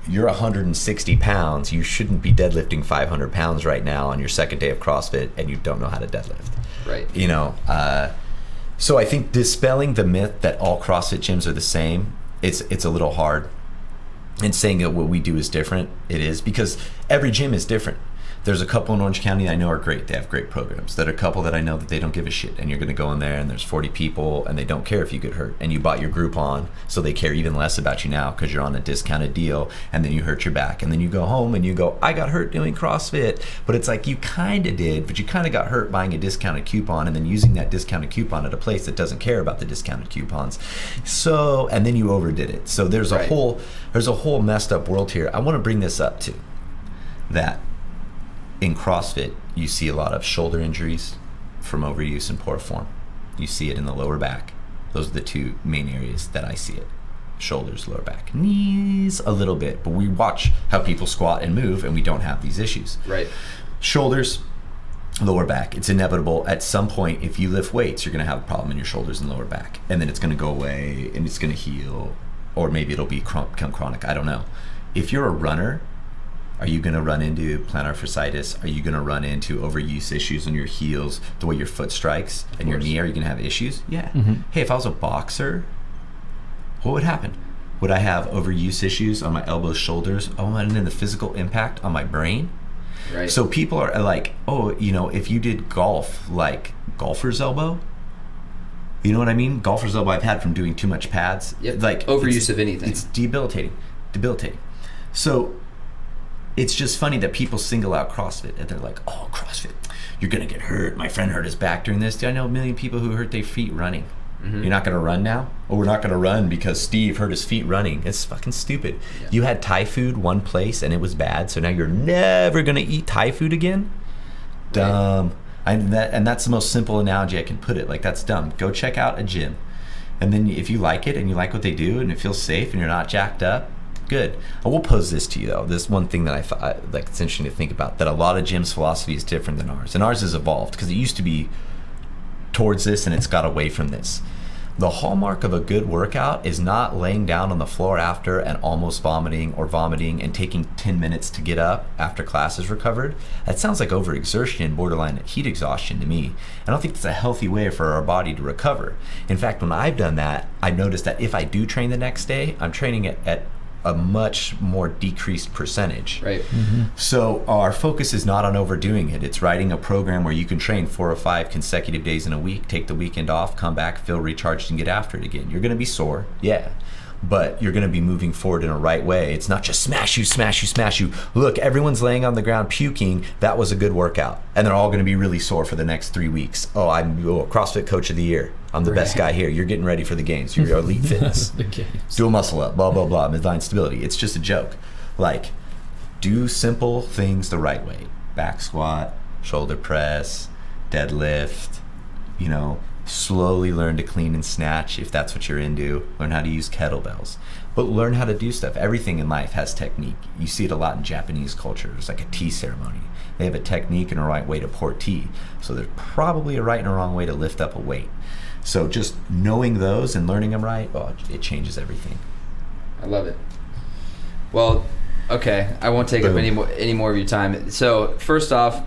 You're 160 pounds. You shouldn't be deadlifting 500 pounds right now on your second day of CrossFit, and you don't know how to deadlift. Right. You know, so I think dispelling the myth that all CrossFit gyms are the same, it's a little hard. And saying that what we do is different, it is, because every gym is different. There's a couple in Orange County I know are great. They have great programs. There are a couple that I know that they don't give a shit. And you're going to go in there and there's 40 people and they don't care if you get hurt. And you bought your Groupon, so they care even less about you now because you're on a discounted deal. And then you hurt your back. And then you go home and you go, I got hurt doing CrossFit. But it's like you kind of did, but you kind of got hurt buying a discounted coupon and then using that discounted coupon at a place that doesn't care about the discounted coupons. So, and then you overdid it. So there's a whole messed up world here. I want to bring this up too, that in CrossFit, you see a lot of shoulder injuries from overuse and poor form. You see it in the lower back. Those are the two main areas that I see it. Shoulders, lower back. Knees, a little bit. But we watch how people squat and move, and we don't have these issues. Right. Shoulders, lower back. It's inevitable. At some point, if you lift weights, you're going to have a problem in your shoulders and lower back. And then it's going to go away, and it's going to heal. Or maybe it'll become chronic. I don't know. If you're a runner, are you going to run into plantar fasciitis? Are you going to run into overuse issues on your heels, the way your foot strikes and your knee? Are you going to have issues? Yeah. Mm-hmm. Hey, if I was a boxer, what would happen? Would I have overuse issues on my elbows, shoulders? Oh, and then the physical impact on my brain? Right. So people are like, oh, you know, if you did golf, like golfer's elbow, you know what I mean? Golfer's elbow I've had from doing too much pads. Yep. Like overuse of anything. It's debilitating. So it's just funny that people single out CrossFit and they're like, oh, CrossFit, you're going to get hurt. My friend hurt his back during this. I know a million people who hurt their feet running. Mm-hmm. You're not going to run now? Oh, we're not going to run because Steve hurt his feet running. It's fucking stupid. Yeah. You had Thai food one place and it was bad, so now you're never going to eat Thai food again? Dumb. And that's the most simple analogy I can put it. Like, that's dumb. Go check out a gym. And then if you like it and you like what they do and it feels safe and you're not jacked up, good. I will pose this to you though. This one thing that I thought like it's interesting to think about, that a lot of gyms' philosophy is different than ours, and ours has evolved because it used to be towards this and it's got away from this. The hallmark of a good workout is not laying down on the floor after and almost vomiting and taking 10 minutes to get up after class is recovered. That sounds like overexertion and borderline heat exhaustion to me. I don't think it's a healthy way for our body to recover. In fact, when I've done that, I've noticed that if I do train the next day, I'm training at a much more decreased percentage. Right. Mm-hmm. So our focus is not on overdoing it. It's writing a program where you can train 4 or 5 consecutive days in a week, take the weekend off, come back, feel recharged, and get after it again. You're going to be sore, yeah, but you're going to be moving forward in a right way. It's not just smash you. Look, everyone's laying on the ground puking. That was a good workout. And they're all going to be really sore for the next 3 weeks. Oh, I'm CrossFit Coach of the Year. I'm the best guy here. You're getting ready for the games. You're elite fitness. The games. Do a muscle up, blah, blah, blah, midline stability. It's just a joke. Like, do simple things the right way. Back squat, shoulder press, deadlift, you know, slowly learn to clean and snatch if that's what you're into. Learn how to use kettlebells. But learn how to do stuff. Everything in life has technique. You see it a lot in Japanese culture. There's like a tea ceremony. They have a technique and a right way to pour tea. So there's probably a right and a wrong way to lift up a weight. So just knowing those and learning them right, it changes everything. I love it. Well, okay, I won't take up any more of your time. So first off,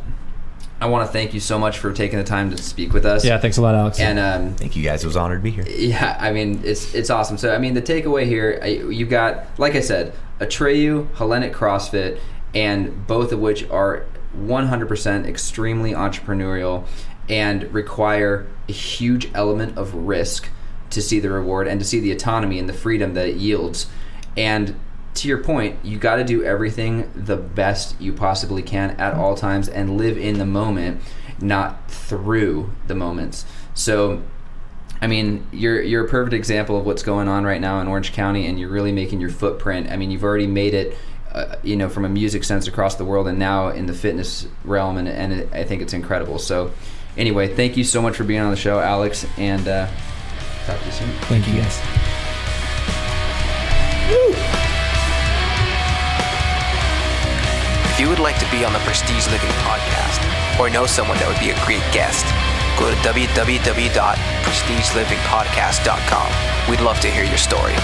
I want to thank you so much for taking the time to speak with us. Yeah, thanks a lot, Alex. And thank you guys. It was an honor to be here. Yeah, I mean, it's awesome. So I mean, the takeaway here, you've got, like I said, Atreyu, Hellenic CrossFit, and both of which are 100% extremely entrepreneurial. and require a huge element of risk to see the reward and to see the autonomy and the freedom that it yields. And to your point, you got to do everything the best you possibly can at all times and live in the moment, not through the moments. So, I mean, you're a perfect example of what's going on right now in Orange County, and you're really making your footprint. I mean, you've already made it, from a music sense across the world, and now in the fitness realm, and I think it's incredible. So, anyway, thank you so much for being on the show, Alex, and talk to you soon. Thank you, guys. If you would like to be on the Prestige Living podcast or know someone that would be a great guest, go to www.prestigelivingpodcast.com. We'd love to hear your story.